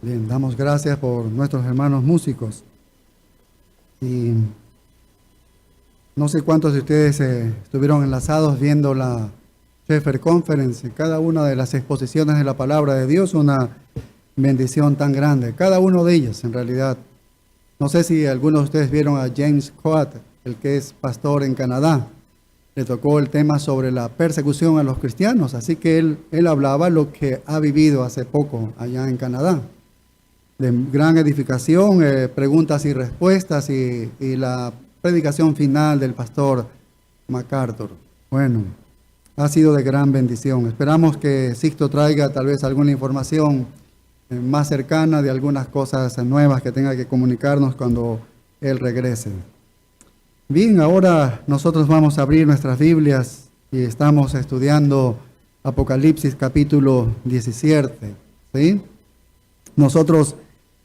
Bien, damos gracias por nuestros hermanos músicos. Y no sé cuántos de ustedes estuvieron enlazados viendo la Shepherd Conference. Cada una de las exposiciones de la palabra de Dios, una bendición tan grande. Cada uno de ellos, en realidad. No sé si algunos de ustedes vieron a James Coat, el que es pastor en Canadá. Le tocó el tema sobre la persecución a los cristianos. Así que él hablaba lo que ha vivido hace poco allá en Canadá. De gran edificación, preguntas y respuestas y la predicación final del pastor MacArthur. Bueno, ha sido de gran bendición. Esperamos que Sixto traiga tal vez alguna información más cercana de algunas cosas nuevas que tenga que comunicarnos cuando él regrese. Bien, ahora nosotros vamos a abrir nuestras Biblias y estamos estudiando Apocalipsis capítulo 17, ¿sí? Nosotros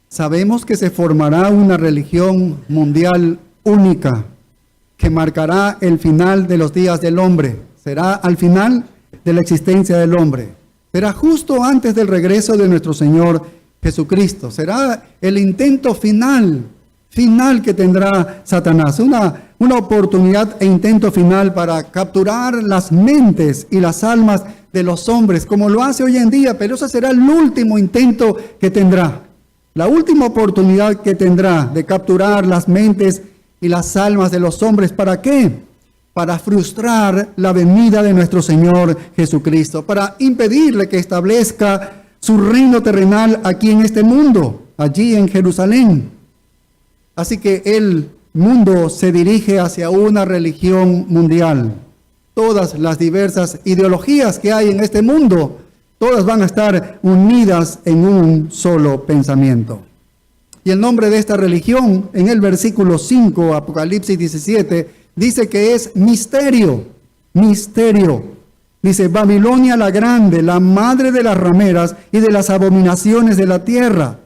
sabemos que se formará una religión mundial única que marcará el final de los días del hombre. Será al final de la existencia del hombre. Será justo antes del regreso de nuestro Señor Jesucristo. Será el intento final que tendrá Satanás. Una oportunidad e intento final para capturar las mentes y las almas de los hombres, como lo hace hoy en día, pero ese será el último intento que tendrá. La última oportunidad que tendrá de capturar las mentes y las almas de los hombres. ¿Para qué? Para frustrar la venida de nuestro Señor Jesucristo, para impedirle que establezca su reino terrenal aquí en este mundo, allí en Jerusalén. Así que el mundo se dirige hacia una religión mundial. Todas las diversas ideologías que hay en este mundo, todas van a estar unidas en un solo pensamiento. Y el nombre de esta religión, en el versículo 5, Apocalipsis 17, dice que es misterio. Misterio. Dice, Babilonia la grande, la madre de las rameras y de las abominaciones de la tierra.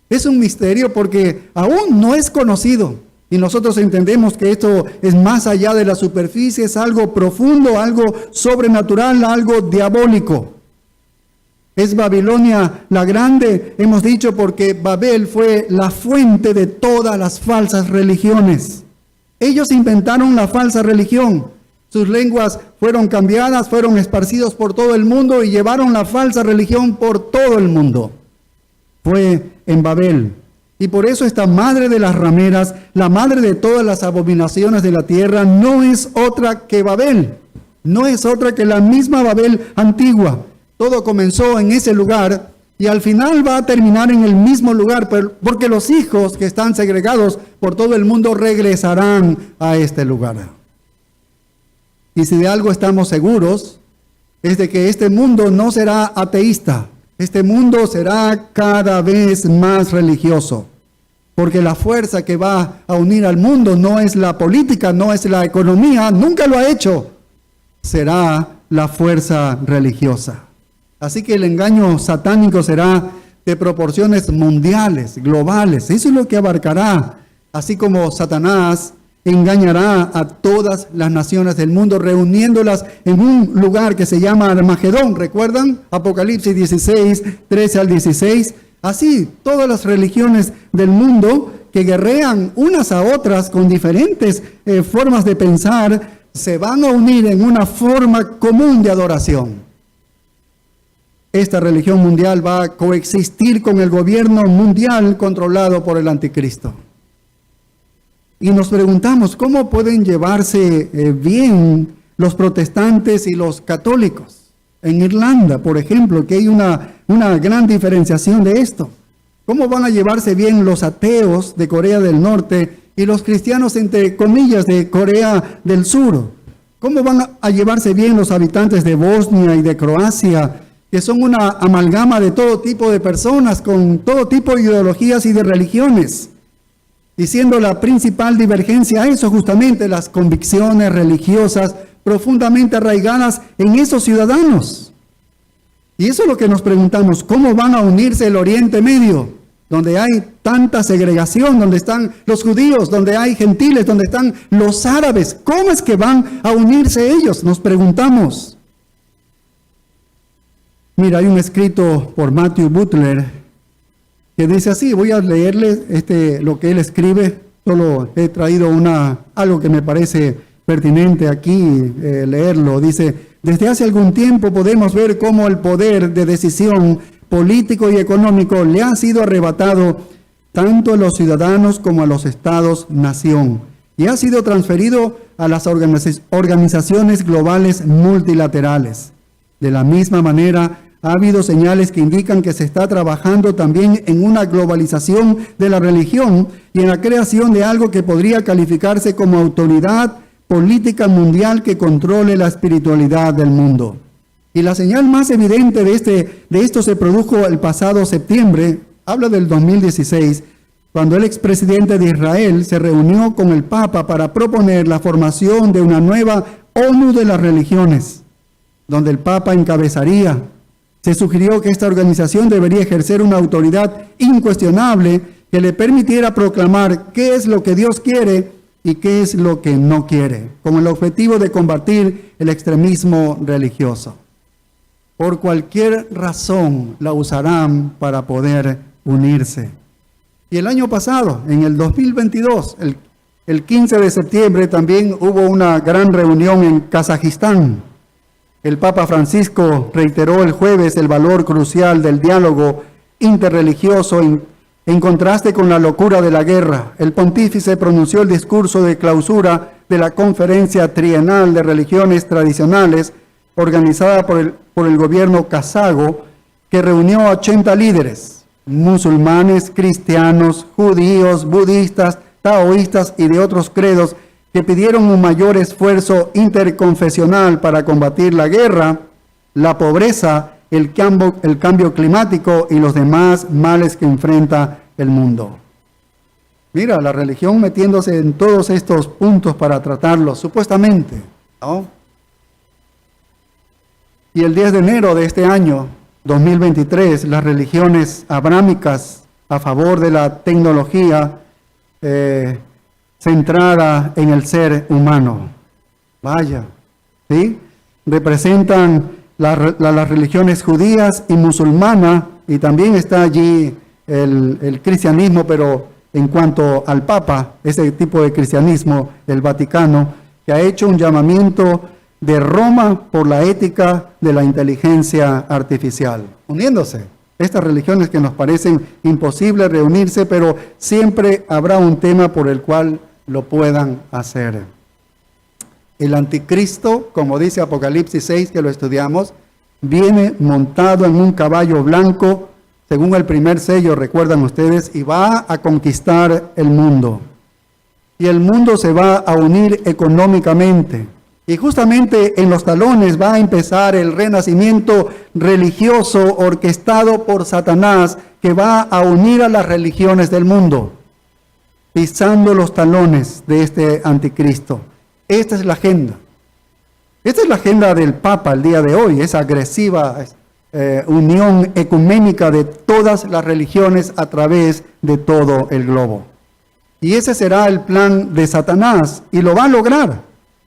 Es un misterio porque aún no es conocido. Y nosotros entendemos que esto es más allá de la superficie, es algo profundo, algo sobrenatural, algo diabólico. Es Babilonia la grande, hemos dicho, porque Babel fue la fuente de todas las falsas religiones. Ellos inventaron la falsa religión. Sus lenguas fueron cambiadas, fueron esparcidos por todo el mundo y llevaron la falsa religión por todo el mundo. Fue en Babel. Y por eso esta madre de las rameras, la madre de todas las abominaciones de la tierra, no es otra que Babel. No es otra que la misma Babel antigua. Todo comenzó en ese lugar y al final va a terminar en el mismo lugar, porque los hijos que están segregados por todo el mundo regresarán a este lugar. Y si de algo estamos seguros, es de que este mundo no será ateísta. Este mundo será cada vez más religioso, porque la fuerza que va a unir al mundo no es la política, no es la economía, nunca lo ha hecho. Será la fuerza religiosa. Así que el engaño satánico será de proporciones mundiales, globales. Eso es lo que abarcará. Así como Satanás engañará a todas las naciones del mundo, reuniéndolas en un lugar que se llama Armagedón. ¿Recuerdan? Apocalipsis 16, 13 al 16. Así, todas las religiones del mundo que guerrean unas a otras con diferentes formas de pensar, se van a unir en una forma común de adoración. Esta religión mundial va a coexistir con el gobierno mundial controlado por el anticristo. Y nos preguntamos, ¿cómo pueden llevarse bien los protestantes y los católicos? En Irlanda, por ejemplo, que hay una gran diferenciación de esto. ¿Cómo van a llevarse bien los ateos de Corea del Norte y los cristianos, entre comillas, de Corea del Sur? ¿Cómo van a llevarse bien los habitantes de Bosnia y de Croacia, que son una amalgama de todo tipo de personas, con todo tipo de ideologías y de religiones? Y siendo la principal divergencia eso, justamente las convicciones religiosas profundamente arraigadas en esos ciudadanos. Y eso es lo que nos preguntamos, ¿cómo van a unirse el Oriente Medio? Donde hay tanta segregación, donde están los judíos, donde hay gentiles, donde están los árabes. ¿Cómo es que van a unirse ellos? Nos preguntamos. Mira, hay un escrito por Matthew Butler que dice así. Voy a leerles lo que él escribe. Solo he traído algo que me parece pertinente aquí leerlo. Dice: desde hace algún tiempo podemos ver cómo el poder de decisión político y económico le ha sido arrebatado tanto a los ciudadanos como a los estados-nación, y ha sido transferido a las organizaciones globales multilaterales. De la misma manera, ha habido señales que indican que se está trabajando también en una globalización de la religión y en la creación de algo que podría calificarse como autoridad política mundial que controle la espiritualidad del mundo. Y la señal más evidente de esto se produjo el pasado septiembre, habla del 2016, cuando el expresidente de Israel se reunió con el Papa para proponer la formación de una nueva ONU de las religiones, donde el Papa encabezaría. Se sugirió que esta organización debería ejercer una autoridad incuestionable que le permitiera proclamar qué es lo que Dios quiere y qué es lo que no quiere, con el objetivo de combatir el extremismo religioso. Por cualquier razón la usarán para poder unirse. Y el año pasado, en el 2022, el 15 de septiembre, también hubo una gran reunión en Kazajistán. El Papa Francisco reiteró el jueves el valor crucial del diálogo interreligioso en contraste con la locura de la guerra. El pontífice pronunció el discurso de clausura de la Conferencia Trienal de Religiones Tradicionales, organizada por el gobierno kazajo, que reunió a 80 líderes, musulmanes, cristianos, judíos, budistas, taoístas y de otros credos, que pidieron un mayor esfuerzo interconfesional para combatir la guerra, la pobreza, el cambio climático y los demás males que enfrenta el mundo. Mira, la religión metiéndose en todos estos puntos para tratarlos, supuestamente, ¿no? Y el 10 de enero de este año, 2023, las religiones abrámicas a favor de la tecnología centrada en el ser humano. Vaya, ¿sí? Representan las religiones judías y musulmana, y también está allí el cristianismo, pero en cuanto al Papa, ese tipo de cristianismo, el Vaticano, que ha hecho un llamamiento de Roma por la ética de la inteligencia artificial, uniéndose. Estas religiones que nos parecen imposibles reunirse, pero siempre habrá un tema por el cual lo puedan hacer. El anticristo, como dice Apocalipsis 6, que lo estudiamos, viene montado en un caballo blanco, según el primer sello, recuerdan ustedes, y va a conquistar el mundo. Y el mundo se va a unir económicamente. Y justamente en los talones va a empezar el renacimiento religioso orquestado por Satanás, que va a unir a las religiones del mundo, pisando los talones de este anticristo. Esta es la agenda. Esta es la agenda del Papa el día de hoy, esa agresiva unión ecuménica de todas las religiones a través de todo el globo. Y ese será el plan de Satanás, y lo va a lograr,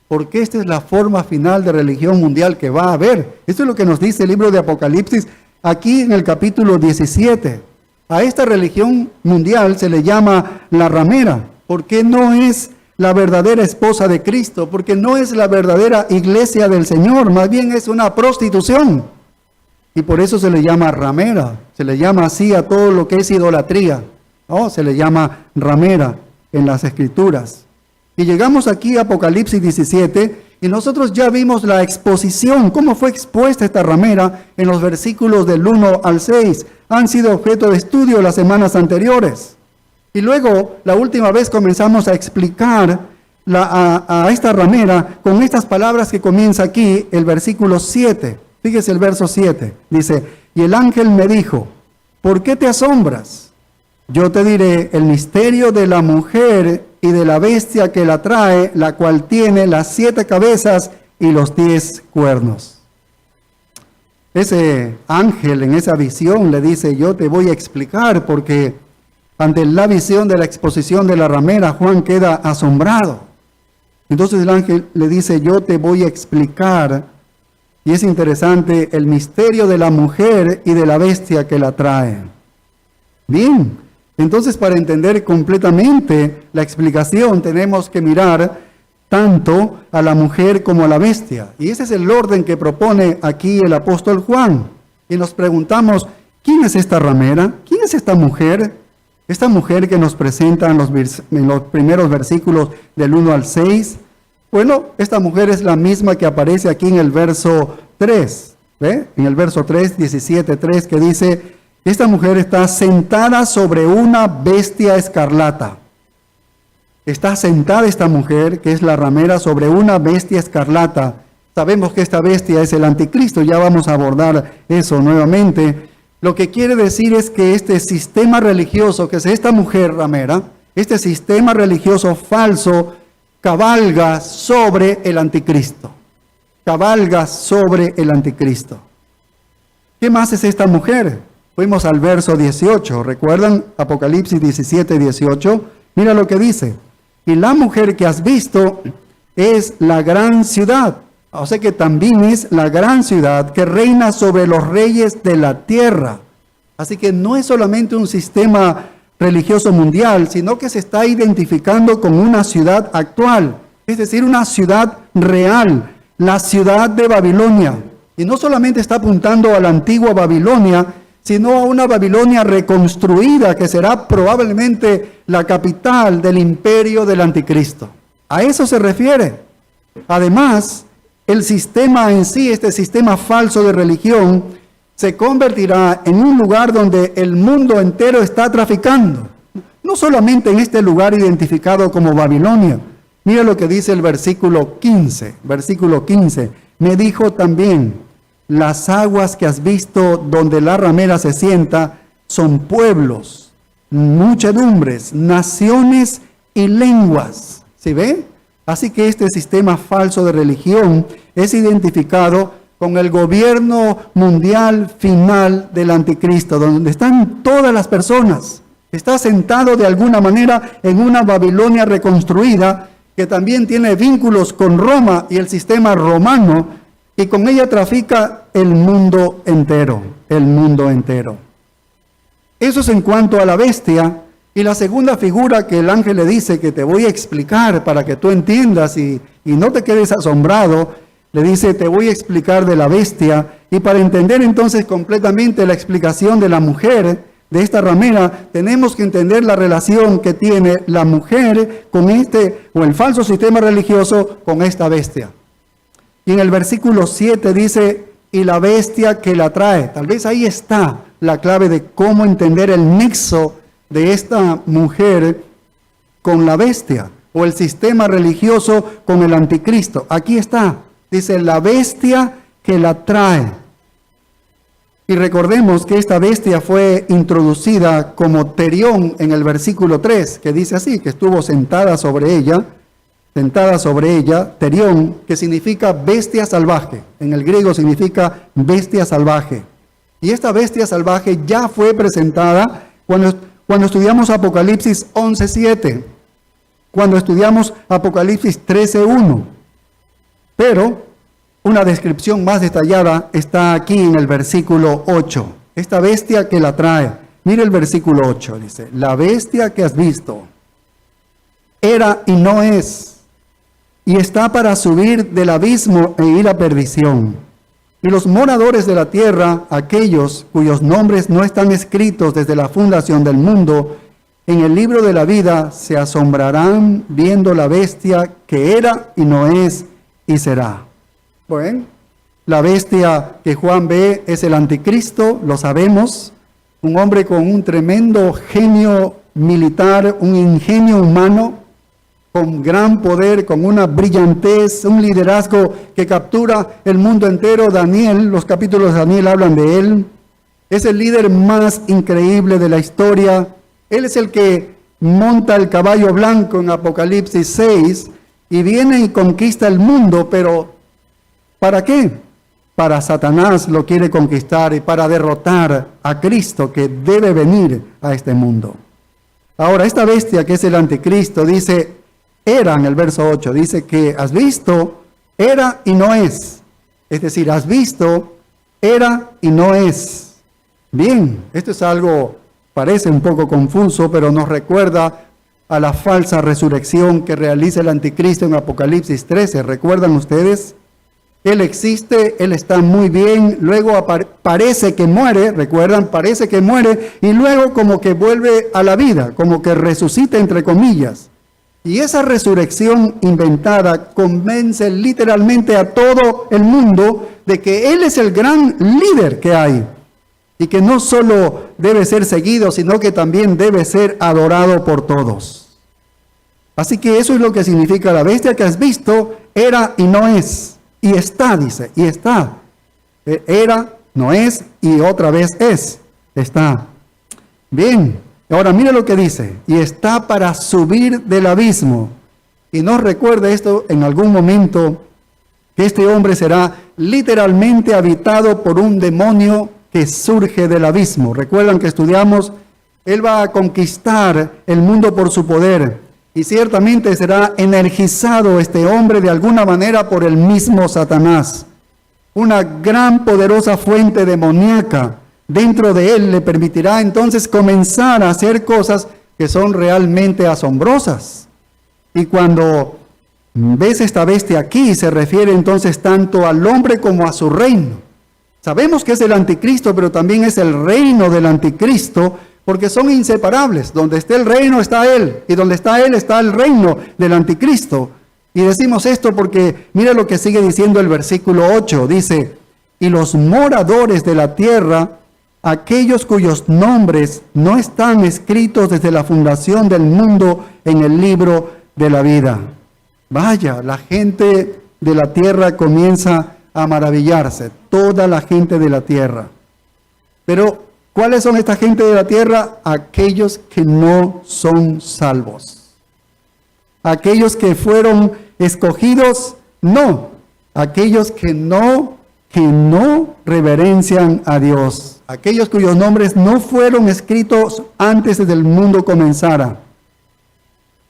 porque esta es la forma final de religión mundial que va a haber. Esto es lo que nos dice el libro de Apocalipsis, aquí en el capítulo 17. A esta religión mundial se le llama la ramera, porque no es la verdadera esposa de Cristo, porque no es la verdadera iglesia del Señor, más bien es una prostitución. Y por eso se le llama ramera, se le llama así a todo lo que es idolatría, ¿no? Se le llama ramera en las Escrituras. Y llegamos aquí a Apocalipsis 17, y nosotros ya vimos la exposición, cómo fue expuesta esta ramera en los versículos del 1 al 6. Han sido objeto de estudio las semanas anteriores. Y luego, la última vez comenzamos a explicar a esta ramera con estas palabras que comienza aquí, el versículo 7. Fíjese el verso 7. Dice: y el ángel me dijo, ¿por qué te asombras? Yo te diré el misterio de la mujer y de la bestia que la trae, la cual tiene las 7 cabezas y los 10 cuernos. Ese ángel en esa visión le dice: yo te voy a explicar, porque ante la visión de la exposición de la ramera, Juan queda asombrado. Entonces el ángel le dice: yo te voy a explicar, y es interesante, el misterio de la mujer y de la bestia que la trae. Bien, entonces para entender completamente la explicación tenemos que mirar tanto a la mujer como a la bestia. Y ese es el orden que propone aquí el apóstol Juan. Y nos preguntamos, ¿quién es esta ramera? ¿Quién es esta mujer? Esta mujer que nos presenta en los primeros versículos del 1 al 6. Bueno, esta mujer es la misma que aparece aquí en el verso 3. ¿Ve? En el verso 3, 17:3, que dice, esta mujer está sentada sobre una bestia escarlata. Está sentada esta mujer, que es la ramera, sobre una bestia escarlata. Sabemos que esta bestia es el anticristo, ya vamos a abordar eso nuevamente. Lo que quiere decir es que este sistema religioso, que es esta mujer ramera, este sistema religioso falso, cabalga sobre el anticristo. Cabalga sobre el anticristo. ¿Qué más es esta mujer? Fuimos al verso 18, ¿recuerdan? Apocalipsis 17, 18. Mira lo que dice. Y la mujer que has visto es la gran ciudad. O sea que también es la gran ciudad que reina sobre los reyes de la tierra. Así que no es solamente un sistema religioso mundial, sino que se está identificando con una ciudad actual. Es decir, una ciudad real, la ciudad de Babilonia. Y no solamente está apuntando a la antigua Babilonia, sino a una Babilonia reconstruida que será probablemente la capital del imperio del anticristo. A eso se refiere. Además, el sistema en sí, este sistema falso de religión, se convertirá en un lugar donde el mundo entero está traficando. No solamente en este lugar identificado como Babilonia. Mira lo que dice el versículo 15. Versículo 15. Me dijo también, las aguas que has visto donde la ramera se sienta son pueblos, muchedumbres, naciones y lenguas. ¿Sí ve? Así que este sistema falso de religión es identificado con el gobierno mundial final del anticristo, donde están todas las personas. Está sentado de alguna manera en una Babilonia reconstruida que también tiene vínculos con Roma y el sistema romano, y con ella trafica el mundo entero, el mundo entero. Eso es en cuanto a la bestia. Y la segunda figura que el ángel le dice, que te voy a explicar para que tú entiendas y no te quedes asombrado, le dice, te voy a explicar de la bestia. Y para entender entonces completamente la explicación de la mujer, de esta ramera, tenemos que entender la relación que tiene la mujer con el falso sistema religioso con esta bestia. Y en el versículo 7 dice, y la bestia que la trae. Tal vez ahí está la clave de cómo entender el nexo de esta mujer con la bestia, o el sistema religioso con el anticristo. Aquí está, dice, la bestia que la trae. Y recordemos que esta bestia fue introducida como Terión en el versículo 3, que dice así, que estuvo sentada sobre ella, Terión, que significa bestia salvaje. En el griego significa bestia salvaje. Y esta bestia salvaje ya fue presentada cuando estudiamos Apocalipsis 11:7, cuando estudiamos Apocalipsis 13:1. Pero una descripción más detallada está aquí en el versículo 8. Esta bestia que la trae. Mire el versículo 8, dice, la bestia que has visto era y no es, y está para subir del abismo e ir a perdición. Y los moradores de la tierra, aquellos cuyos nombres no están escritos desde la fundación del mundo, en el libro de la vida se asombrarán viendo la bestia que era y no es y será. Bueno, la bestia que Juan ve es el anticristo, lo sabemos, un hombre con un tremendo genio militar, un ingenio humano, con gran poder, con una brillantez, un liderazgo que captura el mundo entero. Daniel, los capítulos de Daniel hablan de él. Es el líder más increíble de la historia. Él es el que monta el caballo blanco en Apocalipsis 6 y viene y conquista el mundo, pero ¿para qué? Para Satanás lo quiere conquistar y para derrotar a Cristo que debe venir a este mundo. Ahora, esta bestia que es el anticristo dice, era en el verso 8, dice que has visto, era y no es. Es decir, has visto, era y no es. Bien, esto es algo parece un poco confuso, pero nos recuerda a la falsa resurrección que realiza el anticristo en Apocalipsis 13. ¿Recuerdan ustedes? Él existe, Él está muy bien, luego parece que muere, ¿recuerdan? Parece que muere y luego como que vuelve a la vida, como que resucita entre comillas. Y esa resurrección inventada convence literalmente a todo el mundo de que Él es el gran líder que hay y que no solo debe ser seguido, sino que también debe ser adorado por todos. Así que eso es lo que significa la bestia que has visto, era y no es. Y está, dice, y está. Era, no es, y otra vez es. Está. Bien, ahora mire lo que dice. Y está para subir del abismo. Y nos recuerda esto en algún momento, que este hombre será literalmente habitado por un demonio que surge del abismo. Recuerdan que estudiamos, él va a conquistar el mundo por su poder. Y ciertamente será energizado este hombre de alguna manera por el mismo Satanás. Una gran poderosa fuente demoníaca dentro de él le permitirá entonces comenzar a hacer cosas que son realmente asombrosas. Y cuando ves esta bestia aquí, se refiere entonces tanto al hombre como a su reino. Sabemos que es el anticristo, pero también es el reino del anticristo, porque son inseparables. Donde esté el reino está él, y donde está él está el reino del anticristo. Y decimos esto porque mira lo que sigue diciendo el versículo 8, dice, y los moradores de la tierra, aquellos cuyos nombres no están escritos desde la fundación del mundo en el libro de la vida. Vaya, la gente de la tierra comienza a maravillarse, toda la gente de la tierra. Pero ¿cuáles son esta gente de la tierra? Aquellos que no son salvos. Aquellos que fueron escogidos, no. Aquellos que no reverencian a Dios. Aquellos cuyos nombres no fueron escritos antes de que el mundo comenzara.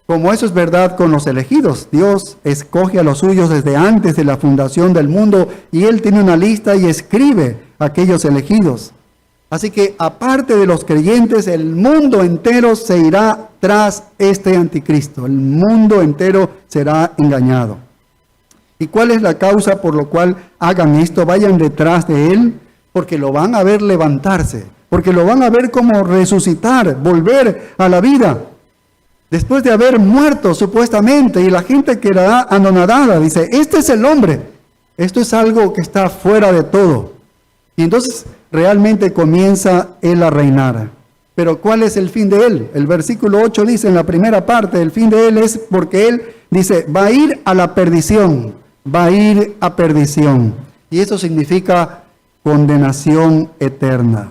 Como eso es verdad con los elegidos. Dios escoge a los suyos desde antes de la fundación del mundo y Él tiene una lista y escribe a aquellos elegidos. Así que aparte de los creyentes, el mundo entero se irá tras este anticristo. El mundo entero será engañado. ¿Y cuál es la causa por la cual hagan esto? Vayan detrás de él, porque lo van a ver levantarse, porque lo van a ver como resucitar, volver a la vida. Después de haber muerto supuestamente, y la gente quedará anonadada, dice, este es el hombre. Esto es algo que está fuera de todo. Y entonces realmente comienza él a reinar. Pero ¿cuál es el fin de él? El versículo 8 dice en la primera parte, el fin de él es porque él dice, va a ir a la perdición, va a ir a perdición. Y eso significa condenación eterna.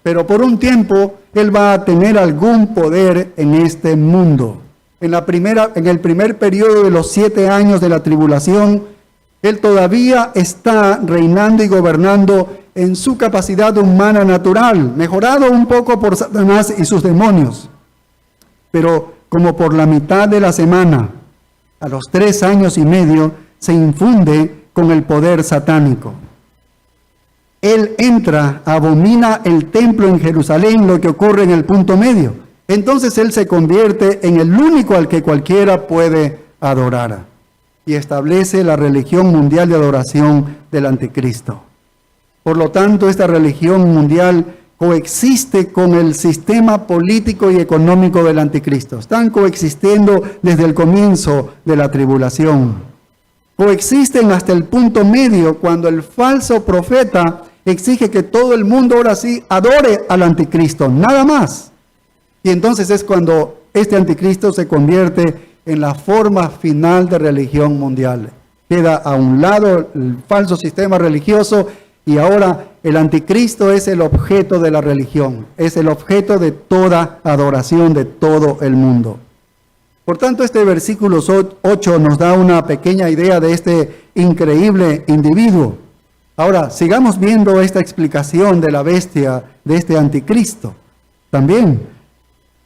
Pero por un tiempo él va a tener algún poder en este mundo. En el primer periodo de los 7 años de la tribulación, él todavía está reinando y gobernando en su capacidad humana natural, mejorado un poco por Satanás y sus demonios. Pero como por la mitad de la semana, a los 3 años y medio, se infunde con el poder satánico. Él entra, abomina el templo en Jerusalén, lo que ocurre en el punto medio. Entonces él se convierte en el único al que cualquiera puede adorar. Y establece la religión mundial de adoración del anticristo. Por lo tanto, esta religión mundial coexiste con el sistema político y económico del anticristo. Están coexistiendo desde el comienzo de la tribulación. Coexisten hasta el punto medio cuando el falso profeta exige que todo el mundo ahora sí adore al anticristo, nada más. Y entonces es cuando este anticristo se convierte en la forma final de religión mundial. Queda a un lado el falso sistema religioso y ahora el anticristo es el objeto de la religión, es el objeto de toda adoración de todo el mundo. Por tanto, este versículo 8 nos da una pequeña idea de este increíble individuo. Ahora, sigamos viendo esta explicación de la bestia, de este anticristo. También,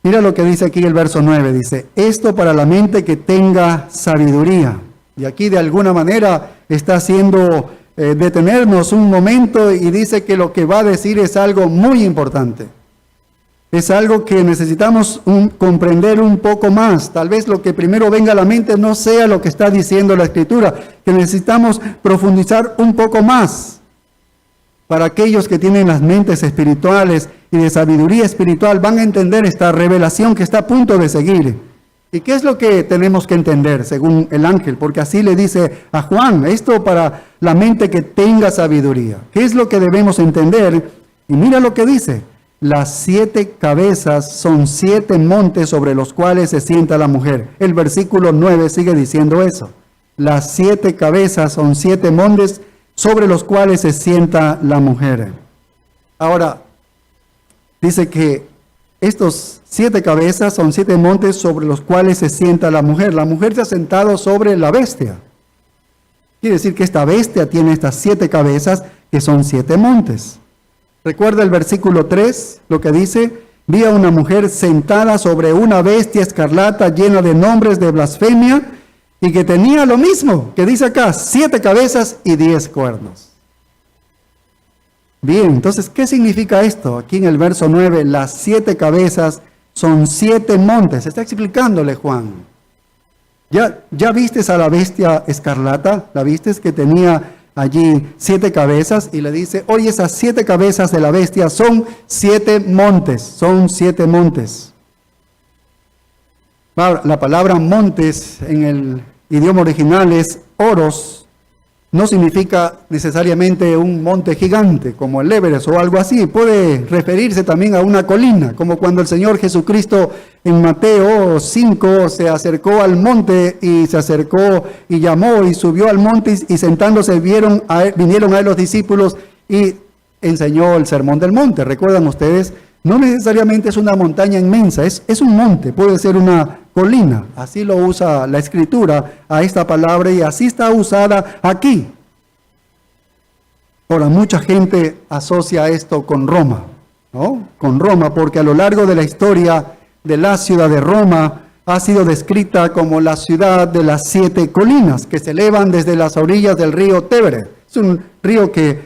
mira lo que dice aquí el verso 9, dice, esto para la mente que tenga sabiduría. Y aquí de alguna manera está haciendo detenernos un momento y dice que lo que va a decir es algo muy importante. Es algo que necesitamos comprender un poco más. Tal vez lo que primero venga a la mente no sea lo que está diciendo la Escritura, que necesitamos profundizar un poco más. Para aquellos que tienen las mentes espirituales y de sabiduría espiritual, van a entender esta revelación que está a punto de seguir. ¿Y qué es lo que tenemos que entender según el ángel? Porque así le dice a Juan, esto para la mente que tenga sabiduría. ¿Qué es lo que debemos entender? Y mira lo que dice. Las 7 cabezas son 7 montes sobre los cuales se sienta la mujer. El versículo 9 sigue diciendo eso. Las 7 cabezas son 7 montes sobre los cuales se sienta la mujer. Ahora, dice que estos 7 cabezas son 7 montes sobre los cuales se sienta la mujer. La mujer se ha sentado sobre la bestia. Quiere decir que esta bestia tiene estas 7 cabezas que son 7 montes. Recuerda el versículo 3, lo que dice, vi a una mujer sentada sobre una bestia escarlata llena de nombres de blasfemia y que tenía lo mismo, que dice acá, 7 cabezas y 10 cuernos. Bien, entonces, ¿qué significa esto? Aquí en el verso 9, las 7 cabezas son 7 montes. Está explicándole Juan. ¿Ya vistes a la bestia escarlata? ¿La vistes que tenía allí 7 cabezas? Y le dice, oye, esas 7 cabezas de la bestia son 7 montes. Son 7 montes. La palabra montes en el idioma original es oros. No significa necesariamente un monte gigante como el Everest o algo así. Puede referirse también a una colina, como cuando el Señor Jesucristo en Mateo 5 se acercó al monte y se acercó y llamó y subió al monte y sentándose vinieron a él los discípulos y enseñó el sermón del monte. ¿Recuerdan ustedes? No necesariamente es una montaña inmensa, es un monte, puede ser una colina. Así lo usa la Escritura a esta palabra y así está usada aquí. Ahora, mucha gente asocia esto con Roma, ¿no? Con Roma, porque a lo largo de la historia de la ciudad de Roma ha sido descrita como la ciudad de las 7 colinas que se elevan desde las orillas del río Tévere. Es un río que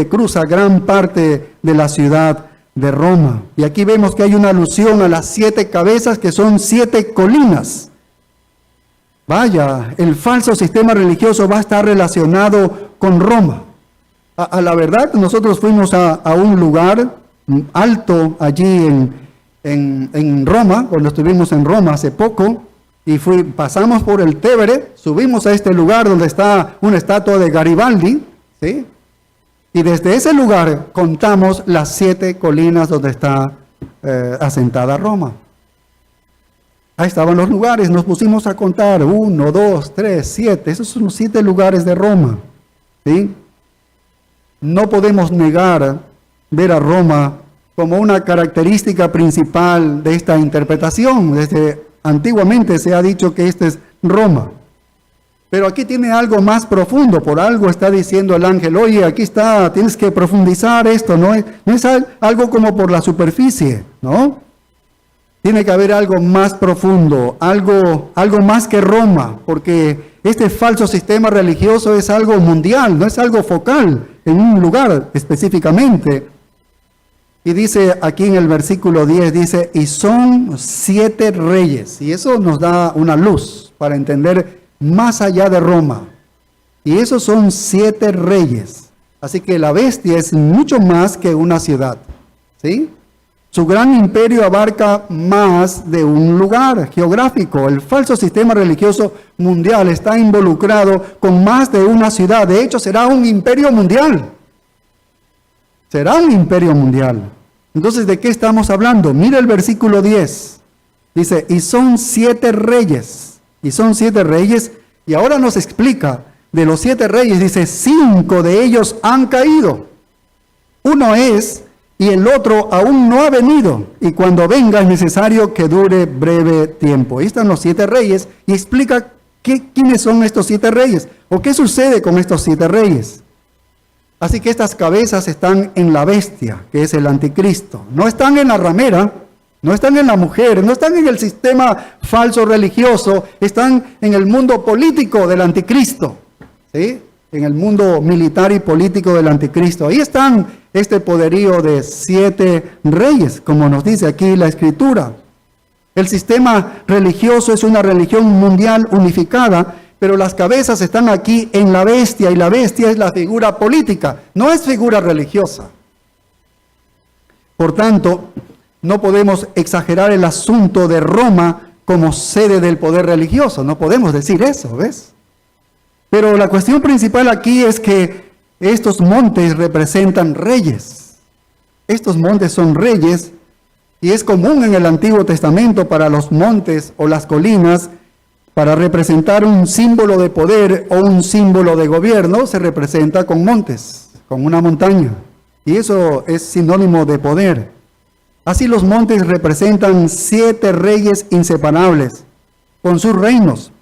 cruza gran parte de la ciudad de Roma. Y aquí vemos que hay una alusión a las 7 cabezas que son 7 colinas. Vaya, el falso sistema religioso va a estar relacionado con Roma. A la verdad, nosotros fuimos a un lugar alto allí en Roma, cuando estuvimos en Roma hace poco, y pasamos por el Tévere, subimos a este lugar donde está una estatua de Garibaldi, ¿sí? Y desde ese lugar contamos las 7 colinas donde está asentada Roma. Ahí estaban los lugares, nos pusimos a contar, 1, 2, 3, 7, esos son los 7 lugares de Roma, ¿sí? No podemos negar ver a Roma como una característica principal de esta interpretación. Desde antiguamente se ha dicho que esta es Roma. Pero aquí tiene algo más profundo, por algo está diciendo el ángel, oye, aquí está, tienes que profundizar esto, no es algo como por la superficie, ¿no? Tiene que haber algo más profundo, algo más que Roma, porque este falso sistema religioso es algo mundial, no es algo focal en un lugar específicamente. Y dice aquí en el versículo 10, dice, y son 7 reyes, y eso nos da una luz para entender más allá de Roma. Y esos son 7 reyes. Así que la bestia es mucho más que una ciudad, ¿sí? Su gran imperio abarca más de un lugar geográfico. El falso sistema religioso mundial está involucrado con más de una ciudad. De hecho, será un imperio mundial. Será un imperio mundial. Entonces, ¿de qué estamos hablando? Mira el versículo 10. Dice, y son 7 reyes. Y son 7 reyes. Y ahora nos explica, de los 7 reyes, dice, 5 de ellos han caído. Uno es, y el otro aún no ha venido. Y cuando venga es necesario que dure breve tiempo. Ahí están los 7 reyes. Y explica quiénes son estos 7 reyes. O qué sucede con estos 7 reyes. Así que estas cabezas están en la bestia, que es el anticristo. No están en la ramera, no están en la mujer, no están en el sistema falso religioso, están en el mundo político del anticristo, ¿sí? en el mundo militar y político del anticristo. Ahí están este poderío de 7 reyes, como nos dice aquí la Escritura. El sistema religioso es una religión mundial unificada, pero las cabezas están aquí en la bestia, y la bestia es la figura política, no es figura religiosa. Por tanto, no podemos exagerar el asunto de Roma como sede del poder religioso, no podemos decir eso, ¿ves? Pero la cuestión principal aquí es que estos montes representan reyes. Estos montes son reyes, y es común en el Antiguo Testamento para los montes o las colinas, para representar un símbolo de poder o un símbolo de gobierno, se representa con montes, con una montaña. Y eso es sinónimo de poder. Así los montes representan 7 reyes inseparables con sus reinos.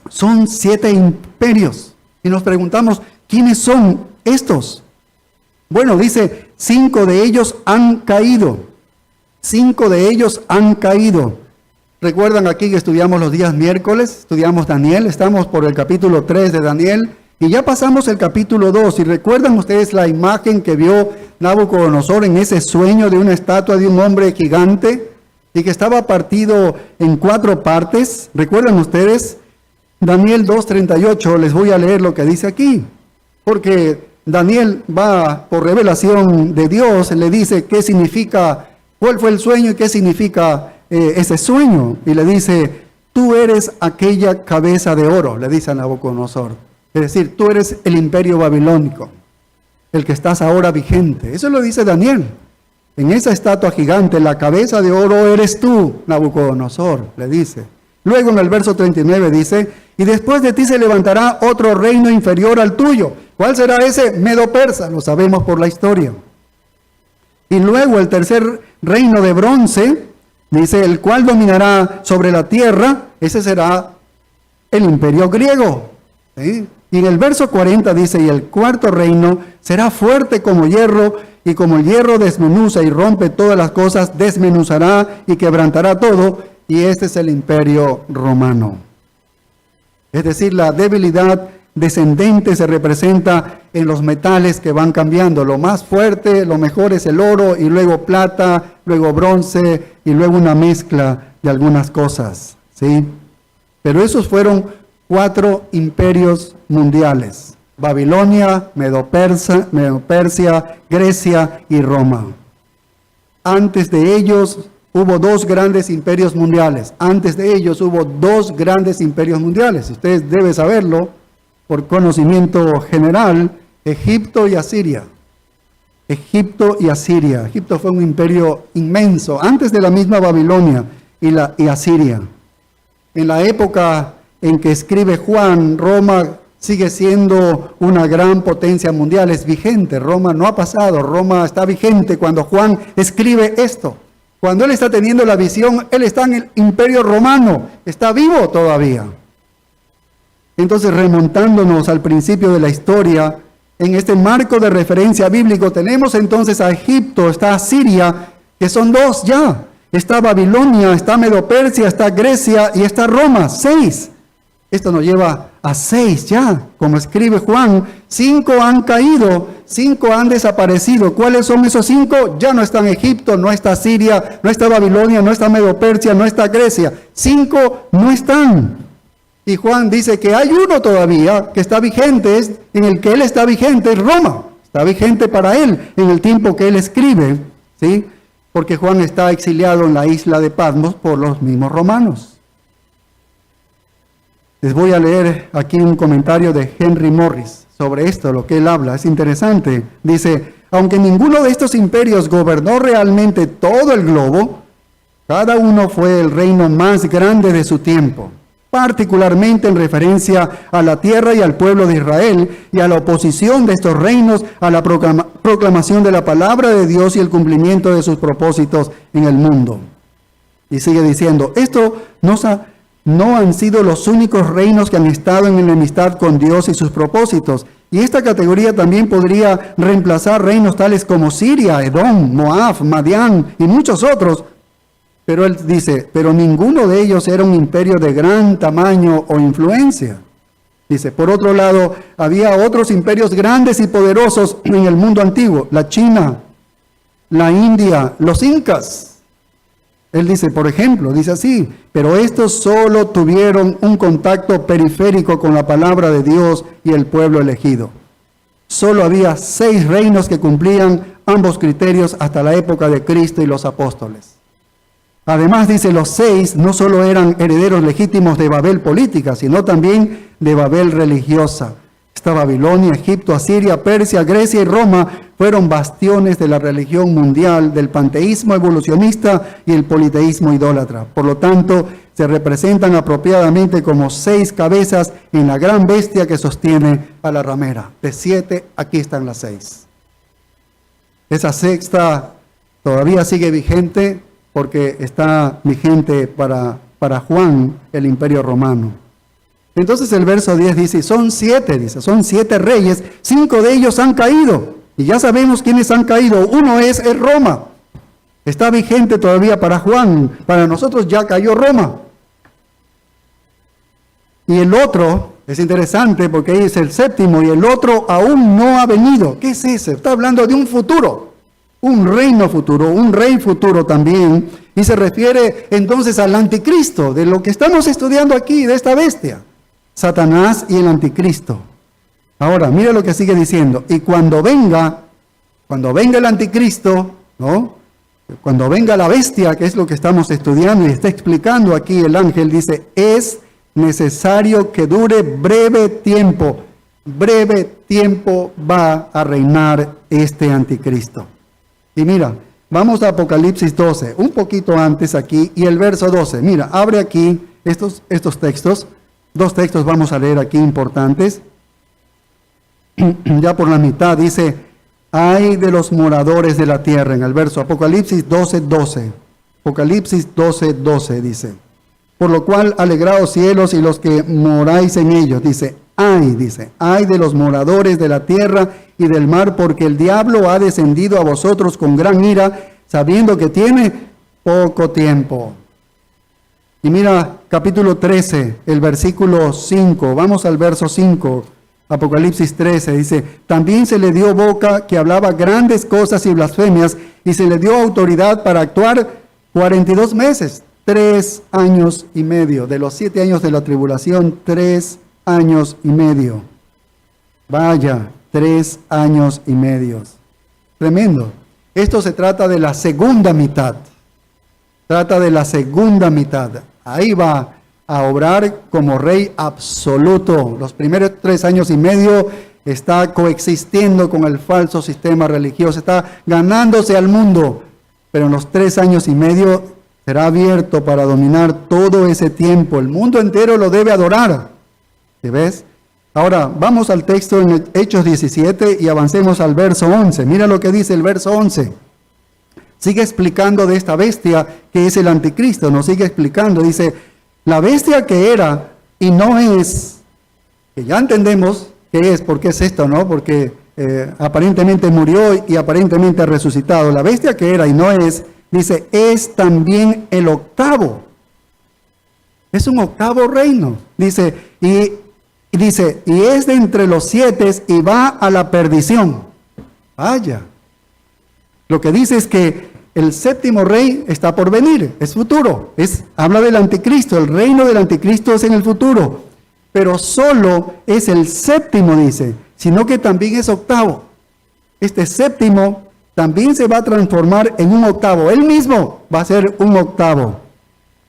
Son 7 imperios. Y nos preguntamos, ¿quiénes son estos? Bueno, dice, 5 de ellos han caído. 5 de ellos han caído. Recuerdan aquí que estudiamos los días miércoles, estudiamos Daniel, estamos por el capítulo 3 de Daniel, y ya pasamos el capítulo 2, y recuerdan ustedes la imagen que vio Nabucodonosor en ese sueño de una estatua de un hombre gigante, y que estaba partido en 4 partes. ¿Recuerdan ustedes? Daniel 2:38, les voy a leer lo que dice aquí, porque Daniel va por revelación de Dios, le dice qué significa, cuál fue el sueño y qué significa ese sueño, y le dice, tú eres aquella cabeza de oro, le dice a Nabucodonosor, es decir, tú eres el imperio babilónico, el que estás ahora vigente. Eso lo dice Daniel, en esa estatua gigante, la cabeza de oro eres tú, Nabucodonosor, le dice. Luego en el verso 39 dice, y después de ti se levantará otro reino inferior al tuyo. ¿Cuál será ese? Medo-Persa, lo sabemos por la historia. Y luego el tercer reino de bronce, dice, el cual dominará sobre la tierra, ese será el imperio griego. ¿Sí? Y en el verso 40 dice, y el cuarto reino será fuerte como hierro, y como el hierro desmenuza y rompe todas las cosas, desmenuzará y quebrantará todo, y este es el imperio romano. Es decir, la debilidad descendente se representa en los metales que van cambiando. Lo más fuerte, lo mejor es el oro, y luego plata, luego bronce, y luego una mezcla de algunas cosas, ¿sí? Pero esos fueron 4 imperios mundiales: Babilonia, Medo-Persia, Grecia y Roma. Antes de ellos hubo 2 grandes imperios mundiales. Antes de ellos hubo 2 grandes imperios mundiales. Ustedes deben saberlo por conocimiento general: Egipto y Asiria. Egipto y Asiria. Egipto fue un imperio inmenso, antes de la misma Babilonia y Asiria. En la época en que escribe Juan, Roma sigue siendo una gran potencia mundial, es vigente. Roma no ha pasado, Roma está vigente cuando Juan escribe esto. Cuando él está teniendo la visión, él está en el imperio romano, está vivo todavía. Entonces, remontándonos al principio de la historia, en este marco de referencia bíblico, tenemos entonces a Egipto, está Asiria, que son 2 ya. Está Babilonia, está Medo-Persia, está Grecia y está Roma, 6. Esto nos lleva a 6 ya, como escribe Juan. 5 han caído, 5 han desaparecido. ¿Cuáles son esos 5? Ya no está en Egipto, no está Siria, no está Babilonia, no está Medo-Persia, no está Grecia. 5 no están. Y Juan dice que hay uno todavía que está vigente, en el que él está vigente, es Roma. Está vigente para él en el tiempo que él escribe, ¿sí? Porque Juan está exiliado en la isla de Patmos por los mismos romanos. Les voy a leer aquí un comentario de Henry Morris sobre esto, lo que él habla. Es interesante. Dice, aunque ninguno de estos imperios gobernó realmente todo el globo, cada uno fue el reino más grande de su tiempo, particularmente en referencia a la tierra y al pueblo de Israel, y a la oposición de estos reinos a la proclamación de la palabra de Dios y el cumplimiento de sus propósitos en el mundo. Y sigue diciendo, esto no han sido los únicos reinos que han estado en enemistad con Dios y sus propósitos. Y esta categoría también podría reemplazar reinos tales como Siria, Edom, Moab, Madián y muchos otros. Pero él dice, pero ninguno de ellos era un imperio de gran tamaño o influencia. Dice, por otro lado, había otros imperios grandes y poderosos en el mundo antiguo, la China, la India, los incas. Él dice, por ejemplo, dice así, pero estos solo tuvieron un contacto periférico con la palabra de Dios y el pueblo elegido. Solo había 6 reinos que cumplían ambos criterios hasta la época de Cristo y los apóstoles. Además, dice, los 6 no solo eran herederos legítimos de Babel política, sino también de Babel religiosa. Esta Babilonia, Egipto, Asiria, Persia, Grecia y Roma fueron bastiones de la religión mundial, del panteísmo evolucionista y el politeísmo idólatra. Por lo tanto, se representan apropiadamente como 6 cabezas en la gran bestia que sostiene a la ramera. De 7, aquí están las 6. Esa sexta todavía sigue vigente porque está vigente para Juan, el imperio romano. Entonces el verso 10 dice, son 7 reyes, 5 de ellos han caído. Y ya sabemos quiénes han caído. Uno es Roma. Está vigente todavía para Juan. Para nosotros ya cayó Roma. Y el otro, es interesante porque ahí es el 7º y el otro aún no ha venido. ¿Qué es ese? Está hablando de un futuro. Un reino futuro, un rey futuro también. Y se refiere entonces al anticristo, de lo que estamos estudiando aquí, de esta bestia. Satanás y el anticristo. Ahora, mira lo que sigue diciendo. Y cuando venga el anticristo, ¿no? Cuando venga la bestia, que es lo que estamos estudiando y está explicando aquí el ángel, dice, es necesario que dure breve tiempo. Breve tiempo va a reinar este anticristo. Y mira, vamos a Apocalipsis 12, un poquito antes aquí, y el verso 12. Mira, abre aquí estos textos. 2 textos vamos a leer aquí importantes. Ya por la mitad dice, ay de los moradores de la tierra, en el verso Apocalipsis 12:12. Apocalipsis 12:12 dice, por lo cual alegraos cielos y los que moráis en ellos. Dice, ay de los moradores de la tierra y del mar, porque el diablo ha descendido a vosotros con gran ira, sabiendo que tiene poco tiempo. Y mira, capítulo 13, el versículo 5, vamos al verso 5, Apocalipsis 13, dice, también se le dio boca que hablaba grandes cosas y blasfemias, y se le dio autoridad para actuar 42 meses, 3 años y medio, de los 7 años de la tribulación, 3 años y medio. Vaya, 3 años y medio. Tremendo. Esto se trata de la segunda mitad. Ahí va a obrar como rey absoluto. Los primeros 3 años y medio está coexistiendo con el falso sistema religioso, está ganándose al mundo, pero en los 3 años y medio será abierto para dominar todo ese tiempo. El mundo entero lo debe adorar. ¿Sí ves? Ahora, vamos al texto en Hechos 17 y avancemos al verso 11. Mira lo que dice el verso 11. Sigue explicando de esta bestia que es el anticristo. Nos sigue explicando. Dice, la bestia que era y no es, que ya entendemos qué es, porque es esto, ¿no? Porque aparentemente murió y aparentemente ha resucitado. La bestia que era y no es, dice, es también el octavo. Es un octavo reino. Dice, y es de entre los 7 y va a la perdición. Vaya. Lo que dice es que el 7º rey está por venir, es futuro. Habla del anticristo, el reino del anticristo es en el futuro. Pero solo es el 7º, dice, sino que también es octavo. Este 7º también se va a transformar en un octavo. Él mismo va a ser un octavo.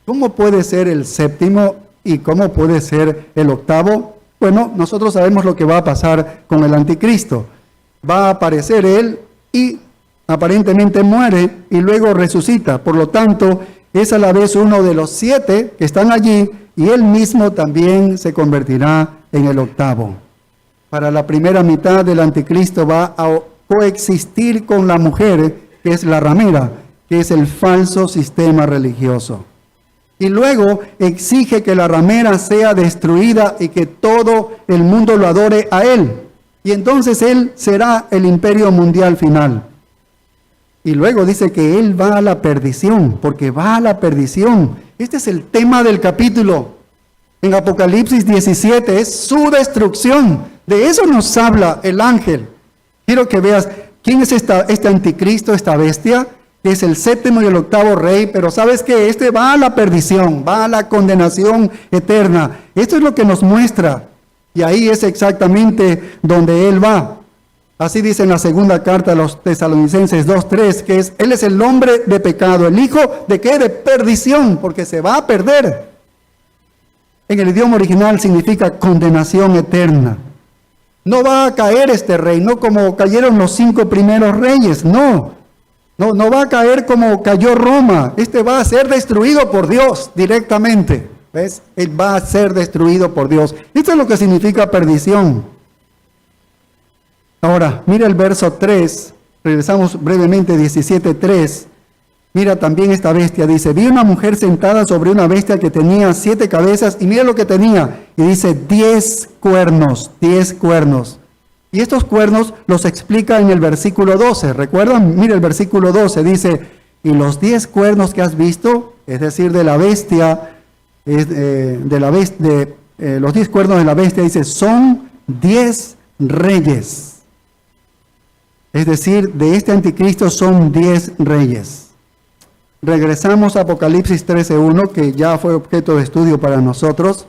¿Cómo puede ser el 7º y cómo puede ser el octavo? Bueno, nosotros sabemos lo que va a pasar con el anticristo. Va a aparecer él y aparentemente muere y luego resucita. Por lo tanto, es a la vez uno de los 7 que están allí y él mismo también se convertirá en el octavo. Para la primera mitad del anticristo va a coexistir con la mujer, que es la ramera, que es el falso sistema religioso. Y luego exige que la ramera sea destruida y que todo el mundo lo adore a él. Y entonces él será el imperio mundial final. Y luego dice que él va a la perdición, porque va a la perdición. Este es el tema del capítulo. En Apocalipsis 17 es su destrucción. De eso nos habla el ángel. Quiero que veas quién es este anticristo, esta bestia, que es el séptimo y el octavo rey, pero sabes que este va a la perdición, va a la condenación eterna. Esto es lo que nos muestra, y ahí es exactamente donde él va. Así dice en la segunda carta a los Tesalonicenses 2:3, que él es el hombre de pecado, el hijo de ¿qué? De perdición, porque se va a perder. En el idioma original significa condenación eterna. No va a caer este rey, no como cayeron los 5 primeros reyes, no va a caer como cayó Roma. Este va a ser destruido por Dios directamente. ¿Ves? Él va a ser destruido por Dios. Esto es lo que significa perdición. Ahora, mira el verso 3, regresamos brevemente, 17:3. Mira también esta bestia, dice, vi una mujer sentada sobre una bestia que tenía 7 cabezas, y mira lo que tenía, y dice 10 cuernos, 10 cuernos. Y estos cuernos los explica en el versículo 12, ¿recuerdan? Mira el versículo 12, dice, y los 10 cuernos que has visto, es decir, de la bestia, los 10 cuernos de la bestia, dice, son 10 reyes. Es decir, de este anticristo son 10 reyes. Regresamos a Apocalipsis 13:1, que ya fue objeto de estudio para nosotros.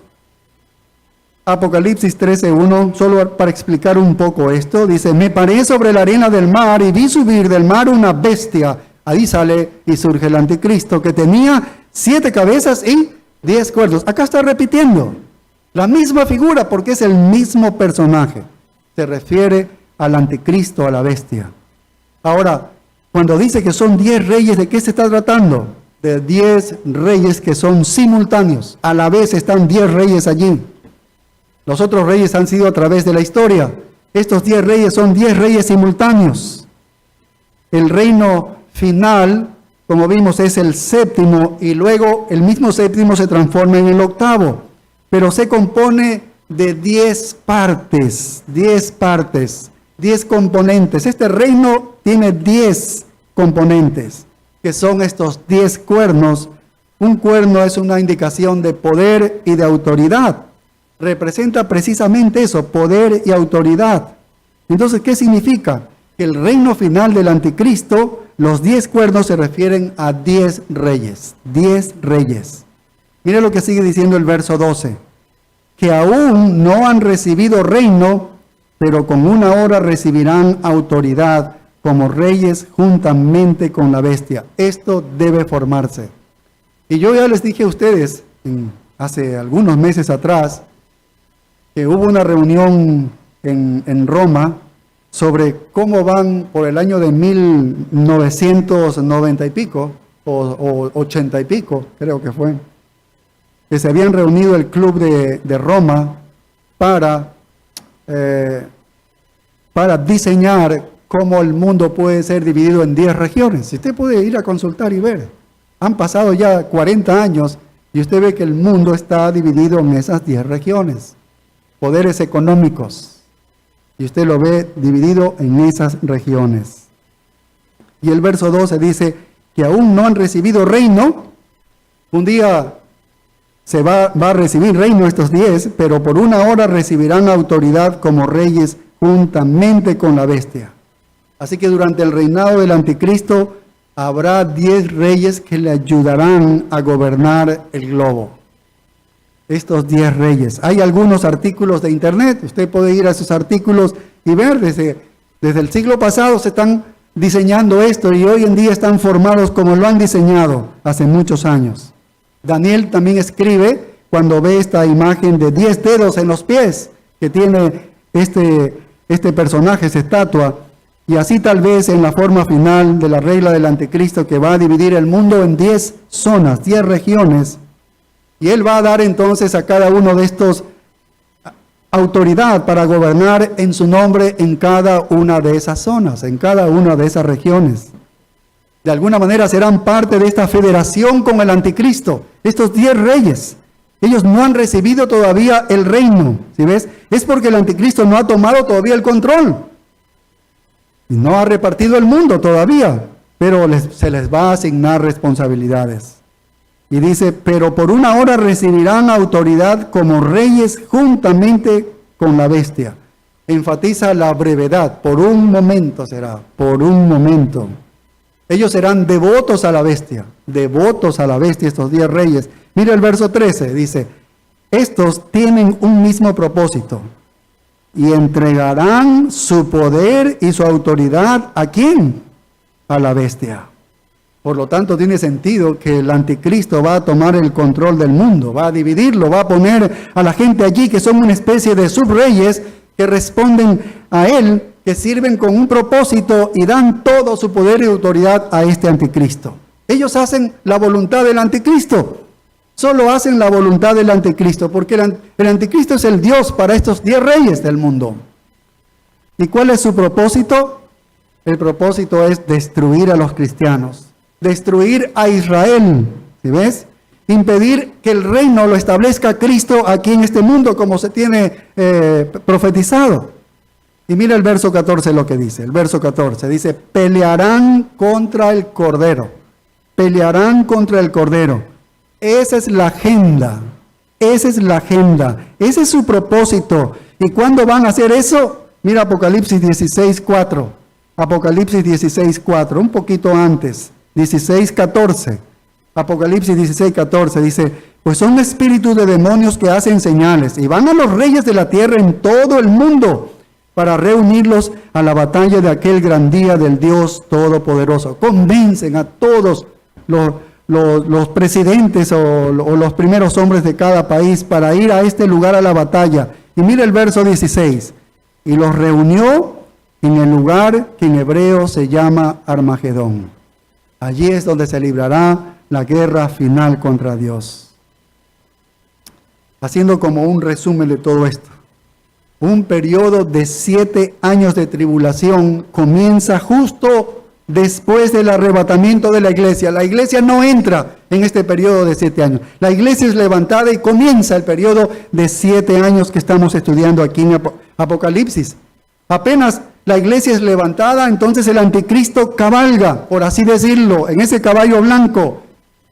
Apocalipsis 13:1, solo para explicar un poco esto, dice, me paré sobre la arena del mar y vi subir del mar una bestia. Ahí sale y surge el anticristo, que tenía 7 cabezas y 10 cuernos. Acá está repitiendo la misma figura, porque es el mismo personaje. Se refiere al anticristo, a la bestia. Ahora, cuando dice que son 10 reyes, ¿de qué se está tratando? De 10 reyes que son simultáneos. A la vez están 10 reyes allí. Los otros reyes han sido a través de la historia. Estos 10 reyes son 10 reyes simultáneos. El reino final, como vimos, es el séptimo, y luego el mismo séptimo se transforma en el octavo. Pero se compone de 10 partes, 10 componentes. Este reino tiene 10 componentes, que son estos 10 cuernos. Un cuerno es una indicación de poder y de autoridad. Representa precisamente eso, poder y autoridad. Entonces, ¿qué significa? Que el reino final del anticristo, los 10 cuernos se refieren a 10 reyes. 10 reyes. Mire lo que sigue diciendo el verso 12. Que aún no han recibido reino, pero con una hora recibirán autoridad como reyes juntamente con la bestia. Esto debe formarse. Y yo ya les dije a ustedes, hace algunos meses atrás, que hubo una reunión en Roma sobre cómo van por el año de 1990 y pico, o 80 y pico, creo que fue, que se habían reunido el club de Roma para diseñar cómo el mundo puede ser dividido en 10 regiones. Si usted puede ir a consultar y ver, han pasado ya 40 años y usted ve que el mundo está dividido en esas 10 regiones. Poderes económicos, y usted lo ve dividido en esas regiones. Y el verso 12 dice que aún no han recibido reino. Un día se va a recibir reino estos 10, pero por una hora recibirán autoridad como reyes juntamente con la bestia. Así que durante el reinado del anticristo habrá 10 reyes que le ayudarán a gobernar el globo. Estos 10 reyes. Hay algunos artículos de internet, usted puede ir a esos artículos y ver, desde el siglo pasado se están diseñando esto y hoy en día están formados como lo han diseñado hace muchos años. Daniel también escribe cuando ve esta imagen de 10 dedos en los pies que tiene este personaje, esta estatua, y así tal vez en la forma final de la regla del anticristo que va a dividir el mundo en 10 zonas, 10 regiones, y él va a dar entonces a cada uno de estos autoridad para gobernar en su nombre en cada una de esas zonas, en cada una de esas regiones. De alguna manera serán parte de esta federación con el anticristo, estos 10 reyes. Ellos no han recibido todavía el reino, ¿sí ves? Es porque el anticristo no ha tomado todavía el control. Y no ha repartido el mundo todavía, pero se les va a asignar responsabilidades. Y dice, pero por una hora recibirán autoridad como reyes juntamente con la bestia. Enfatiza la brevedad, por un momento será, por un momento. Ellos serán devotos a la bestia estos 10 reyes. Mira el verso 13, dice, estos tienen un mismo propósito y entregarán su poder y su autoridad ¿a quién? A la bestia. Por lo tanto, tiene sentido que el anticristo va a tomar el control del mundo, va a dividirlo, va a poner a la gente allí que son una especie de subreyes que responden a él, que sirven con un propósito y dan todo su poder y autoridad a este anticristo. Ellos hacen la voluntad del anticristo, solo hacen la voluntad del anticristo, porque el anticristo es el Dios para estos 10 reyes del mundo. ¿Y cuál es su propósito? El propósito es destruir a los cristianos, destruir a Israel, ¿sí ves? Impedir que el reino lo establezca Cristo aquí en este mundo como se tiene profetizado. Y mira el verso 14 lo que dice. El verso 14 dice, pelearán contra el Cordero. Pelearán contra el Cordero. Esa es la agenda. Esa es la agenda. Ese es su propósito. ¿Y cuándo van a hacer eso? Mira Apocalipsis 16:4. Apocalipsis 16:4, un poquito antes. 16:14. Apocalipsis 16:14 dice, pues son espíritus de demonios que hacen señales y van a los reyes de la tierra en todo el mundo para reunirlos a la batalla de aquel gran día del Dios Todopoderoso. Convencen a todos los presidentes o los primeros hombres de cada país para ir a este lugar a la batalla. Y mira el verso 16. Y los reunió en el lugar que en hebreo se llama Armagedón. Allí es donde se librará la guerra final contra Dios. Haciendo como un resumen de todo esto. Un periodo de 7 años de tribulación comienza justo después del arrebatamiento de la iglesia. La iglesia no entra en este periodo de 7 años. La iglesia es levantada y comienza el periodo de 7 años que estamos estudiando aquí en Apocalipsis. Apenas la iglesia es levantada, entonces el anticristo cabalga, por así decirlo, en ese caballo blanco.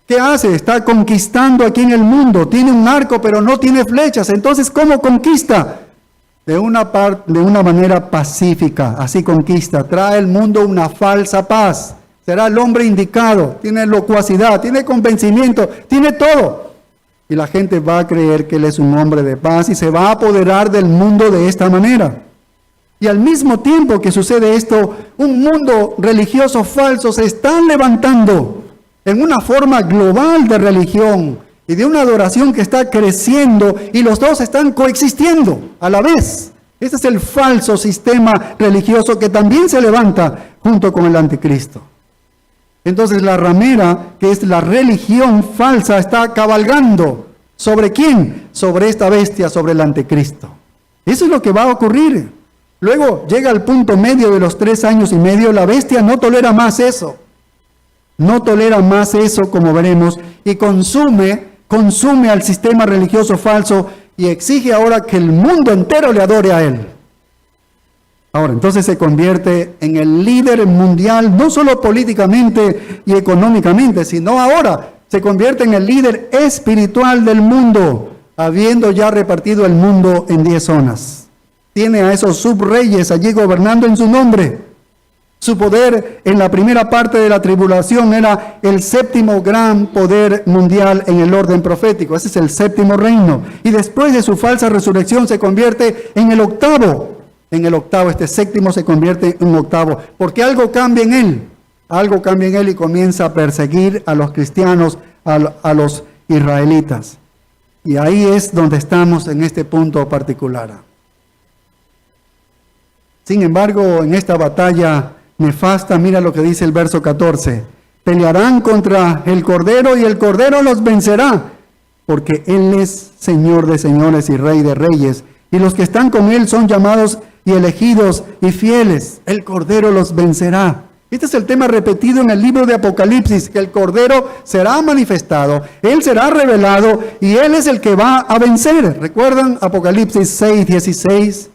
¿Qué hace? Está conquistando aquí en el mundo. Tiene un arco, pero no tiene flechas. Entonces, ¿cómo conquista? De una manera pacífica, así conquista. Trae al mundo una falsa paz. Será el hombre indicado. Tiene locuacidad, tiene convencimiento, tiene todo. Y la gente va a creer que él es un hombre de paz y se va a apoderar del mundo de esta manera. Y al mismo tiempo que sucede esto, un mundo religioso falso se está levantando en una forma global de religión y de una adoración que está creciendo y los dos están coexistiendo a la vez. Este es el falso sistema religioso que también se levanta junto con el anticristo. Entonces la ramera, que es la religión falsa, está cabalgando. ¿Sobre quién? Sobre esta bestia, sobre el anticristo. Eso es lo que va a ocurrir. Luego llega al punto medio de los 3 años y medio, la bestia no tolera más eso. No tolera más eso, como veremos, y consume al sistema religioso falso y exige ahora que el mundo entero le adore a él. Ahora, entonces se convierte en el líder mundial, no solo políticamente y económicamente, sino ahora se convierte en el líder espiritual del mundo, habiendo ya repartido el mundo en 10 zonas. Tiene a esos subreyes allí gobernando en su nombre. Su poder en la primera parte de la tribulación era el 7º gran poder mundial en el orden profético. Ese es el 7º reino. Y después de su falsa resurrección se convierte en el 8º. En el 8º, este 7º se convierte en 8º. Porque algo cambia en él. Algo cambia en él y comienza a perseguir a los cristianos, a los israelitas. Y ahí es donde estamos en este punto particular. Sin embargo, en esta batalla nefasta, mira lo que dice el verso 14. Pelearán contra el Cordero y el Cordero los vencerá, porque Él es Señor de señores y Rey de reyes. Y los que están con Él son llamados y elegidos y fieles. El Cordero los vencerá. Este es el tema repetido en el libro de Apocalipsis, que el Cordero será manifestado, Él será revelado y Él es el que va a vencer. ¿Recuerdan Apocalipsis 6:16?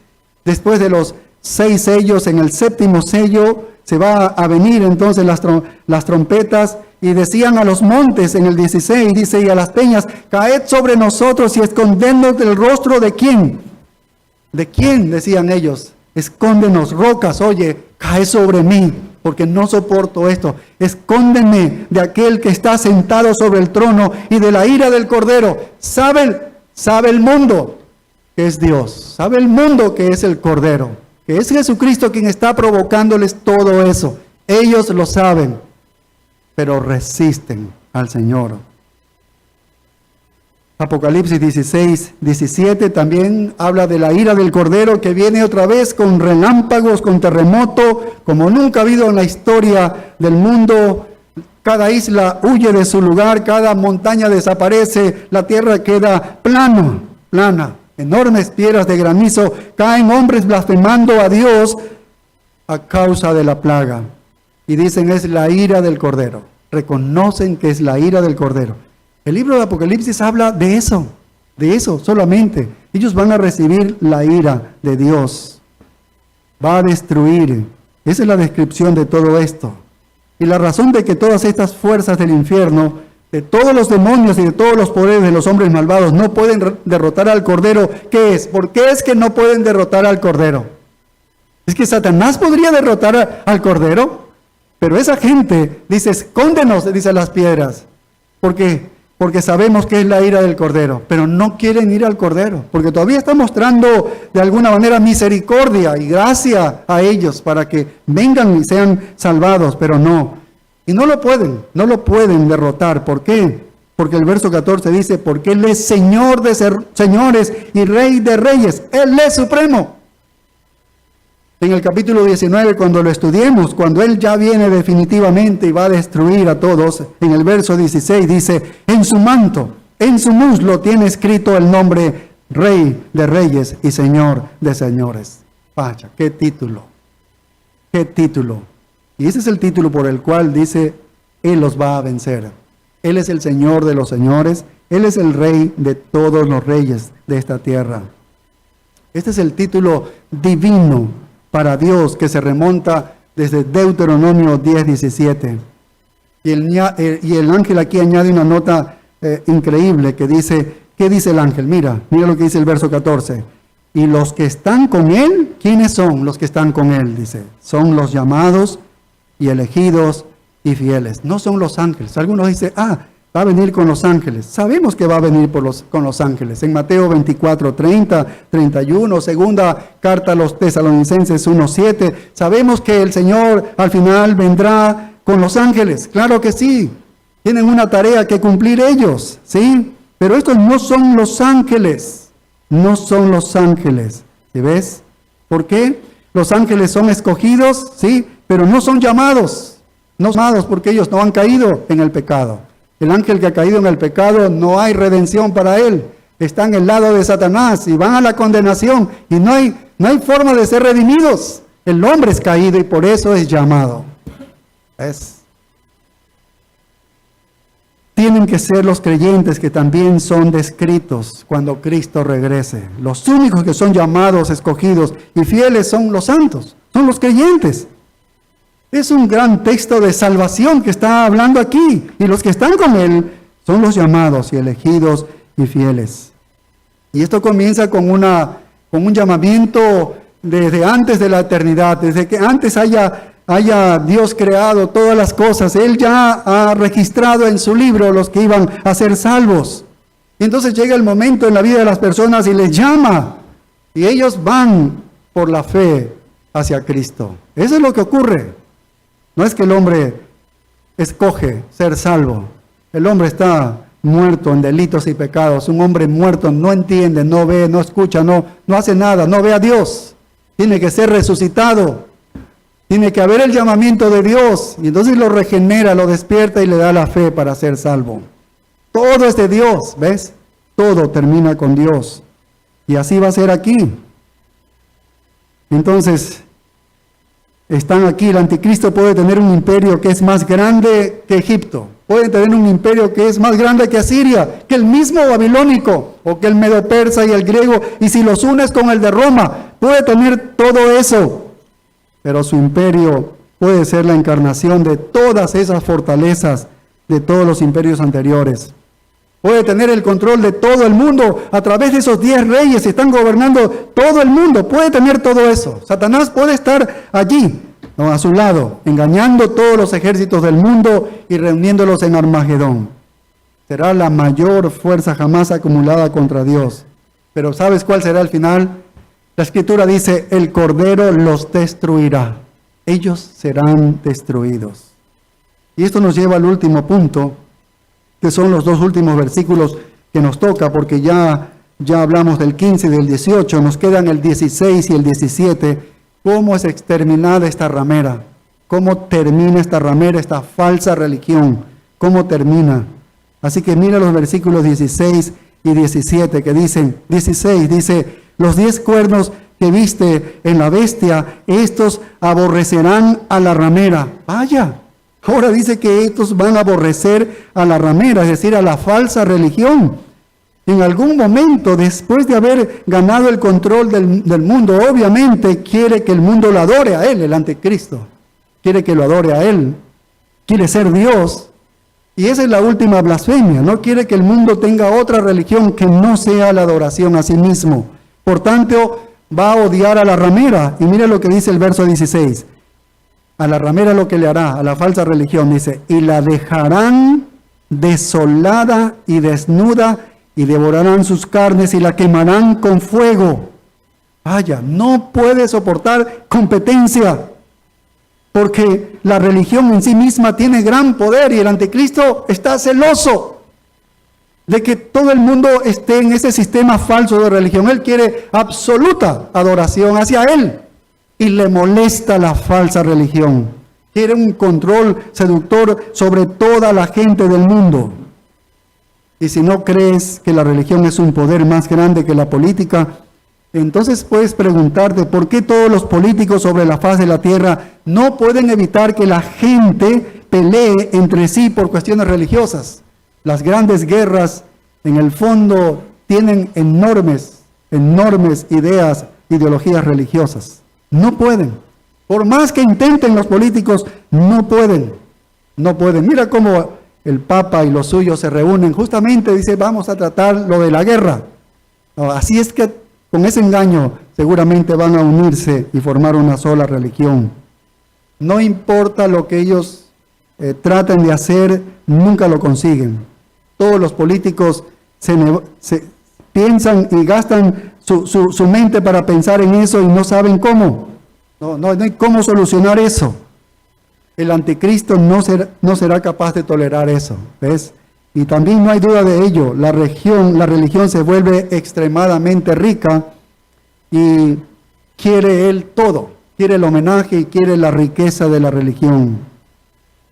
Después de los 6 sellos, en el 7º sello se va a venir entonces las trompetas, y decían a los montes en el 16, dice, y a las peñas, caed sobre nosotros y escondednos del rostro de quién. ¿De quién? Decían ellos. Escóndenos, rocas, oye, cae sobre mí, porque no soporto esto. Escóndeme de aquel que está sentado sobre el trono y de la ira del Cordero. Sabe el mundo que es Dios, sabe el mundo que es el Cordero, que es Jesucristo quien está provocándoles todo eso. Ellos lo saben, pero resisten al Señor. Apocalipsis 16, 17 también habla de la ira del Cordero que viene otra vez con relámpagos, con terremoto, como nunca ha habido en la historia del mundo. Cada isla huye de su lugar, cada montaña desaparece, la tierra queda plana. Enormes piedras de granizo, caen hombres blasfemando a Dios a causa de la plaga. Y dicen, es la ira del Cordero. Reconocen que es la ira del Cordero. El libro de Apocalipsis habla de eso solamente. Ellos van a recibir la ira de Dios. Va a destruir. Esa es la descripción de todo esto. Y la razón de que todas estas fuerzas del infierno, de todos los demonios y de todos los poderes de los hombres malvados no pueden derrotar al Cordero, ¿qué es? ¿Por qué es que no pueden derrotar al Cordero? ¿Es que Satanás podría derrotar al Cordero? Pero esa gente dice, escóndenos, dice las piedras. ¿Por qué? Porque sabemos que es la ira del Cordero, pero no quieren ir al Cordero, porque todavía está mostrando de alguna manera misericordia y gracia a ellos para que vengan y sean salvados, pero no. Y no lo pueden derrotar. ¿Por qué? Porque el verso 14 dice, porque Él es Señor de señores y Rey de reyes. Él es supremo. En el capítulo 19, cuando lo estudiemos, cuando Él ya viene definitivamente y va a destruir a todos, en el verso 16 dice, en su manto, en su muslo tiene escrito el nombre Rey de reyes y Señor de señores. Vaya, qué título. Y ese es el título por el cual dice, Él los va a vencer. Él es el Señor de los señores, Él es el Rey de todos los reyes de esta tierra. Este es el título divino para Dios que se remonta desde Deuteronomio 10:17. Y el ángel aquí añade una nota increíble que dice, ¿qué dice el ángel? Mira lo que dice el verso 14. Y los que están con Él, ¿quiénes son los que están con Él? Dice, son los llamados y elegidos y fieles. No son los ángeles. Algunos dicen, va a venir con los ángeles. Sabemos que va a venir con los ángeles. En Mateo 24:30, 31, segunda carta a los Tesalonicenses 1:7, sabemos que el Señor al final vendrá con los ángeles. Claro que sí. Tienen una tarea que cumplir ellos, ¿sí? Pero estos no son los ángeles. No son los ángeles. ¿Sí ves? ¿Por qué? Los ángeles son escogidos, ¿sí? Pero no son llamados. No son llamados porque ellos no han caído en el pecado. El ángel que ha caído en el pecado, no hay redención para él. Está en el lado de Satanás y van a la condenación. Y no hay forma de ser redimidos. El hombre es caído y por eso es llamado. Tienen que ser los creyentes que también son descritos cuando Cristo regrese. Los únicos que son llamados, escogidos y fieles son los santos, son los creyentes. Es un gran texto de salvación que está hablando aquí. Y los que están con Él son los llamados y elegidos y fieles. Y esto comienza con un llamamiento desde antes de la eternidad, desde que antes haya Dios creado todas las cosas. Él ya ha registrado en su libro los que iban a ser salvos. Y entonces llega el momento en la vida de las personas y les llama. Y ellos van por la fe hacia Cristo. Eso es lo que ocurre. No es que el hombre escoge ser salvo. El hombre está muerto en delitos y pecados. Un hombre muerto no entiende, no ve, no escucha, no hace nada, no ve a Dios. Tiene que ser resucitado. Tiene que haber el llamamiento de Dios. Y entonces lo regenera, lo despierta y le da la fe para ser salvo. Todo es de Dios, ¿ves? Todo termina con Dios. Y así va a ser aquí. Entonces, están aquí. El anticristo puede tener un imperio que es más grande que Egipto. pueden tener un imperio que es más grande que Asiria, que el mismo babilónico, o que el medo-persa y el griego, y si los unes con el de Roma, puede tener todo eso, pero su imperio puede ser la encarnación de todas esas fortalezas de todos los imperios anteriores. Puede tener el control de todo el mundo a través de esos 10 reyes que están gobernando todo el mundo. Puede tener todo eso. Satanás puede estar allí, ¿no?, a su lado, engañando todos los ejércitos del mundo y reuniéndolos en Armagedón. Será la mayor fuerza jamás acumulada contra Dios. Pero ¿sabes cuál será el final? La Escritura dice, el Cordero los destruirá. Ellos serán destruidos. Y esto nos lleva al último punto, que son los 2 últimos versículos que nos toca, porque ya hablamos del 15 y del 18, nos quedan el 16 y el 17. ¿Cómo es exterminada esta ramera? ¿Cómo termina esta ramera, esta falsa religión? ¿Cómo termina? Así que mira los versículos 16 y 17 que dicen, 16 dice, los 10 cuernos que viste en la bestia, estos aborrecerán a la ramera. Vaya, ahora dice que estos van a aborrecer a la ramera, es decir, a la falsa religión. En algún momento, después de haber ganado el control del mundo, obviamente quiere que el mundo lo adore a él, el anticristo. Quiere que lo adore a él. Quiere ser Dios. Y esa es la última blasfemia. No quiere que el mundo tenga otra religión que no sea la adoración a sí mismo. Por tanto, va a odiar a la ramera. Y mira lo que dice el verso 16. A la ramera lo que le hará, a la falsa religión, dice, y la dejarán desolada y desnuda, y devorarán sus carnes y la quemarán con fuego. Vaya, no puede soportar competencia, porque la religión en sí misma tiene gran poder y el anticristo está celoso de que todo el mundo esté en ese sistema falso de religión. Él quiere absoluta adoración hacia él y le molesta la falsa religión. Quiere un control seductor sobre toda la gente del mundo. Y si no crees que la religión es un poder más grande que la política, entonces puedes preguntarte por qué todos los políticos sobre la faz de la tierra no pueden evitar que la gente pelee entre sí por cuestiones religiosas. Las grandes guerras, en el fondo, tienen enormes ideologías religiosas. No pueden. Por más que intenten los políticos, no pueden. No pueden. Mira cómo el Papa y los suyos se reúnen, justamente dice, vamos a tratar lo de la guerra. Así es que con ese engaño seguramente van a unirse y formar una sola religión. No importa lo que ellos traten de hacer, nunca lo consiguen. Todos los políticos se piensan y gastan su mente para pensar en eso y no saben cómo. No hay cómo solucionar eso. El anticristo no será capaz de tolerar eso, ¿ves? Y también no hay duda de ello. La religión se vuelve extremadamente rica y quiere él todo. Quiere el homenaje y quiere la riqueza de la religión.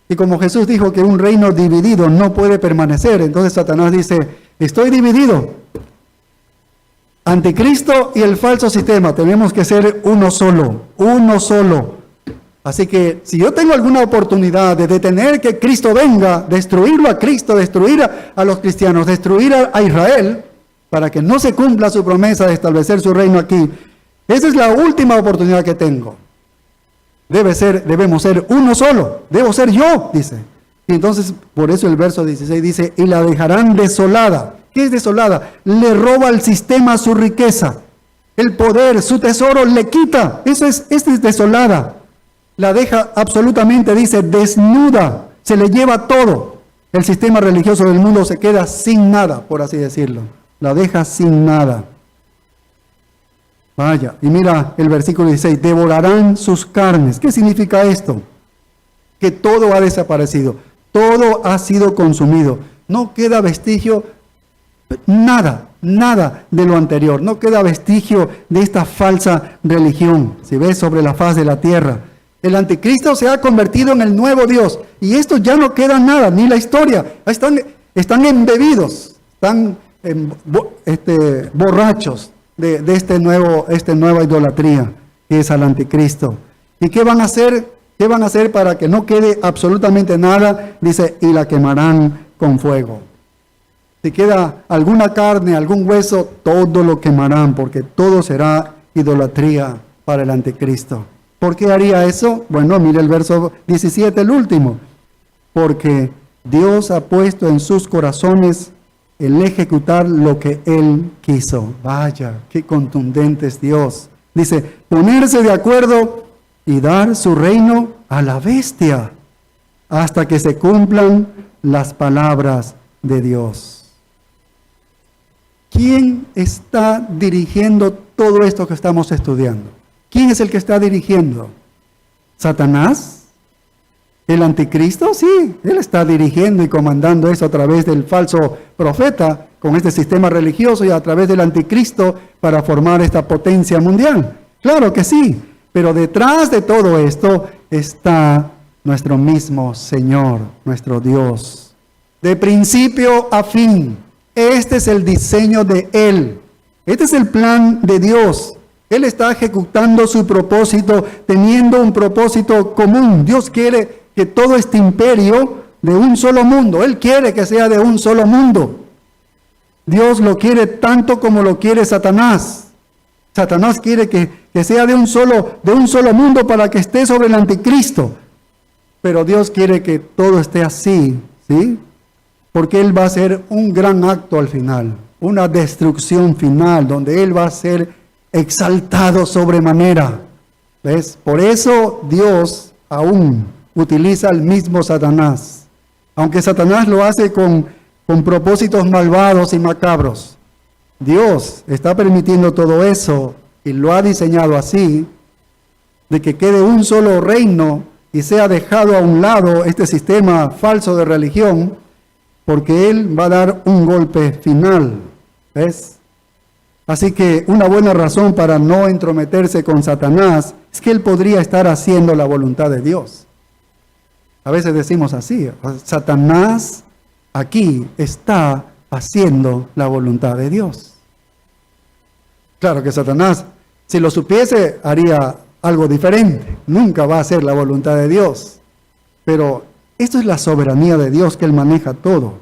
Y como Jesús dijo que un reino dividido no puede permanecer, entonces Satanás dice, estoy dividido. Anticristo y el falso sistema, tenemos que ser uno solo, uno solo. Así que si yo tengo alguna oportunidad de detener que Cristo venga, destruirlo a Cristo, destruir a los cristianos, destruir a Israel, para que no se cumpla su promesa de establecer su reino aquí, esa es la última oportunidad que tengo. Debemos ser uno solo, debo ser yo, dice. Y entonces, por eso el verso 16 dice, y la dejarán desolada. ¿Qué es desolada? Le roba al sistema su riqueza, el poder, su tesoro, le quita. Esta es desolada. La deja absolutamente, dice, desnuda, se le lleva todo. El sistema religioso del mundo se queda sin nada, por así decirlo. La deja sin nada. Vaya, y mira el versículo 16, devorarán sus carnes. ¿Qué significa esto? Que todo ha desaparecido, todo ha sido consumido. No queda vestigio, nada de lo anterior. No queda vestigio de esta falsa religión, si ves, sobre la faz de la tierra. El anticristo se ha convertido en el nuevo Dios. Y esto ya no queda nada, ni la historia. Están embebidos, están borrachos de esta nueva idolatría que es al anticristo. ¿Y qué van a hacer? ¿Qué van a hacer para que no quede absolutamente nada? Dice, y la quemarán con fuego. Si queda alguna carne, algún hueso, todo lo quemarán, porque todo será idolatría para el anticristo. ¿Por qué haría eso? Bueno, mire el verso 17, el último. Porque Dios ha puesto en sus corazones el ejecutar lo que Él quiso. Vaya, qué contundente es Dios. Dice, ponerse de acuerdo y dar su reino a la bestia hasta que se cumplan las palabras de Dios. ¿Quién está dirigiendo todo esto que estamos estudiando? ¿Quién es el que está dirigiendo? ¿Satanás? ¿El anticristo? Sí, él está dirigiendo y comandando eso a través del falso profeta, con este sistema religioso y a través del anticristo para formar esta potencia mundial. Claro que sí, pero detrás de todo esto está nuestro mismo Señor, nuestro Dios. De principio a fin, este es el diseño de Él. Este es el plan de Dios. Él está ejecutando su propósito, teniendo un propósito común. Dios quiere que todo este imperio de un solo mundo, Él quiere que sea de un solo mundo. Dios lo quiere tanto como lo quiere Satanás. Satanás quiere que sea de un solo mundo para que esté sobre el anticristo. Pero Dios quiere que todo esté así, ¿sí? Porque Él va a hacer un gran acto al final, una destrucción final, donde Él va a ser exaltado sobremanera. ¿Ves? Por eso Dios aún utiliza al mismo Satanás. Aunque Satanás lo hace con propósitos malvados y macabros. Dios está permitiendo todo eso y lo ha diseñado así, de que quede un solo reino y sea dejado a un lado este sistema falso de religión, porque Él va a dar un golpe final. ¿Ves? Así que una buena razón para no entrometerse con Satanás es que Él podría estar haciendo la voluntad de Dios. A veces decimos así, Satanás aquí está haciendo la voluntad de Dios. Claro que Satanás, si lo supiese, haría algo diferente. Nunca va a hacer la voluntad de Dios. Pero esto es la soberanía de Dios, que Él maneja todo.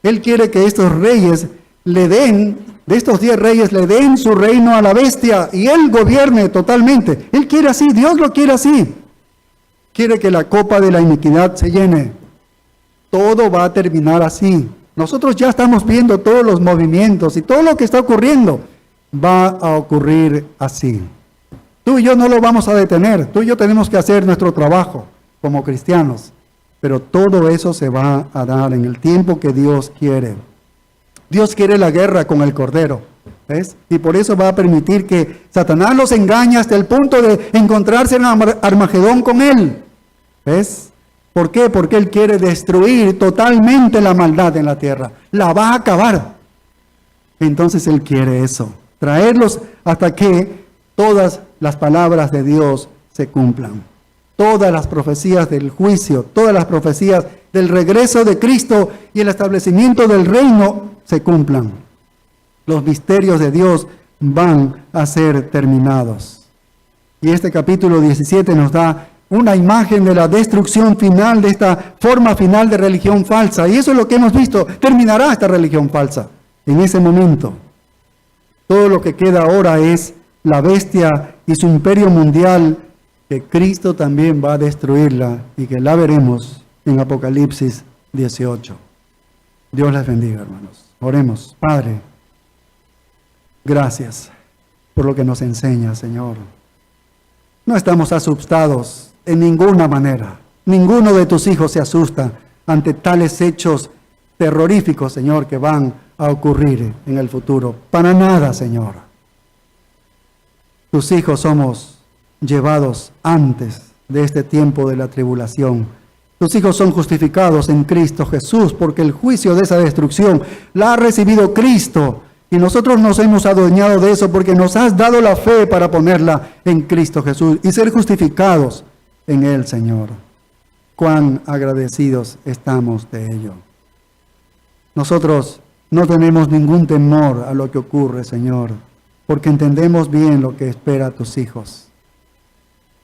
Él quiere que estos reyes le den, de estos 10 reyes, le den su reino a la bestia y Él gobierne totalmente. Él quiere así, Dios lo quiere así. Quiere que la copa de la iniquidad se llene. Todo va a terminar así. Nosotros ya estamos viendo todos los movimientos y todo lo que está ocurriendo va a ocurrir así. Tú y yo no lo vamos a detener. Tú y yo tenemos que hacer nuestro trabajo como cristianos. Pero todo eso se va a dar en el tiempo que Dios quiere. Dios quiere la guerra con el Cordero. ¿Ves? Y por eso va a permitir que Satanás los engañe hasta el punto de encontrarse en Armagedón con él. ¿Ves? ¿Por qué? Porque Él quiere destruir totalmente la maldad en la tierra. La va a acabar. Entonces Él quiere eso. Traerlos hasta que todas las palabras de Dios se cumplan. Todas las profecías del juicio, todas las profecías del regreso de Cristo y el establecimiento del reino se cumplan. Los misterios de Dios van a ser terminados. Y este capítulo 17 nos da una imagen de la destrucción final de esta forma final de religión falsa. Y eso es lo que hemos visto. Terminará esta religión falsa en ese momento. Todo lo que queda ahora es la bestia y su imperio mundial, que Cristo también va a destruirla y que la veremos en Apocalipsis 18. Dios les bendiga, hermanos. Oremos. Padre, gracias por lo que nos enseña, Señor. No estamos asustados en ninguna manera. Ninguno de tus hijos se asusta ante tales hechos terroríficos, Señor, que van a ocurrir en el futuro. Para nada, Señor. Tus hijos somos llevados antes de este tiempo de la tribulación. Tus hijos son justificados en Cristo Jesús, porque el juicio de esa destrucción la ha recibido Cristo. Y nosotros nos hemos adueñado de eso porque nos has dado la fe para ponerla en Cristo Jesús y ser justificados en Él, Señor. Cuán agradecidos estamos de ello. Nosotros no tenemos ningún temor a lo que ocurre, Señor, porque entendemos bien lo que espera a tus hijos.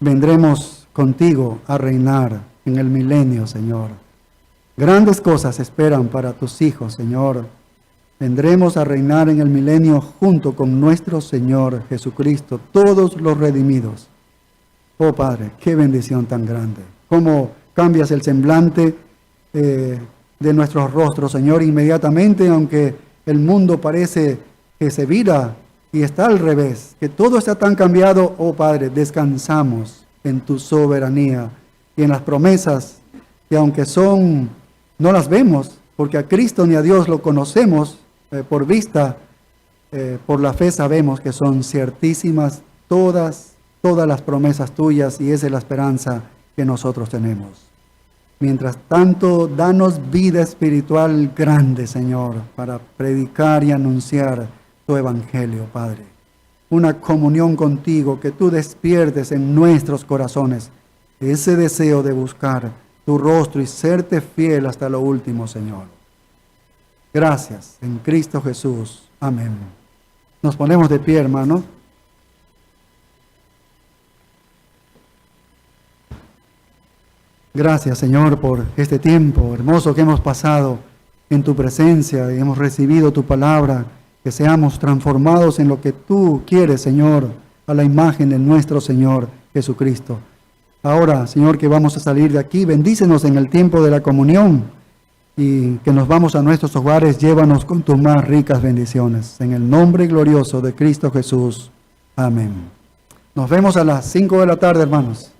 Vendremos contigo a reinar en el milenio, Señor. Grandes cosas esperan para tus hijos, Señor. Vendremos a reinar en el milenio junto con nuestro Señor Jesucristo, todos los redimidos. Oh Padre, qué bendición tan grande. Cómo cambias el semblante de nuestros rostros, Señor, inmediatamente, aunque el mundo parece que se vira y está al revés, que todo está tan cambiado. Oh Padre, descansamos en tu soberanía y en las promesas que aunque no las vemos, porque a Cristo ni a Dios lo conocemos por vista, por la fe sabemos que son ciertísimas todas las promesas tuyas, y esa es la esperanza que nosotros tenemos. Mientras tanto, danos vida espiritual grande, Señor, para predicar y anunciar tu evangelio, Padre. Una comunión contigo, que tú despiertes en nuestros corazones ese deseo de buscar tu rostro y serte fiel hasta lo último, Señor. Gracias, en Cristo Jesús. Amén. Nos ponemos de pie, hermanos. Gracias, Señor, por este tiempo hermoso que hemos pasado en tu presencia y hemos recibido tu palabra, que seamos transformados en lo que tú quieres, Señor, a la imagen de nuestro Señor Jesucristo. Ahora, Señor, que vamos a salir de aquí, bendícenos en el tiempo de la comunión y que nos vamos a nuestros hogares, llévanos con tus más ricas bendiciones. En el nombre glorioso de Cristo Jesús. Amén. Nos vemos a las 5 de la tarde, hermanos.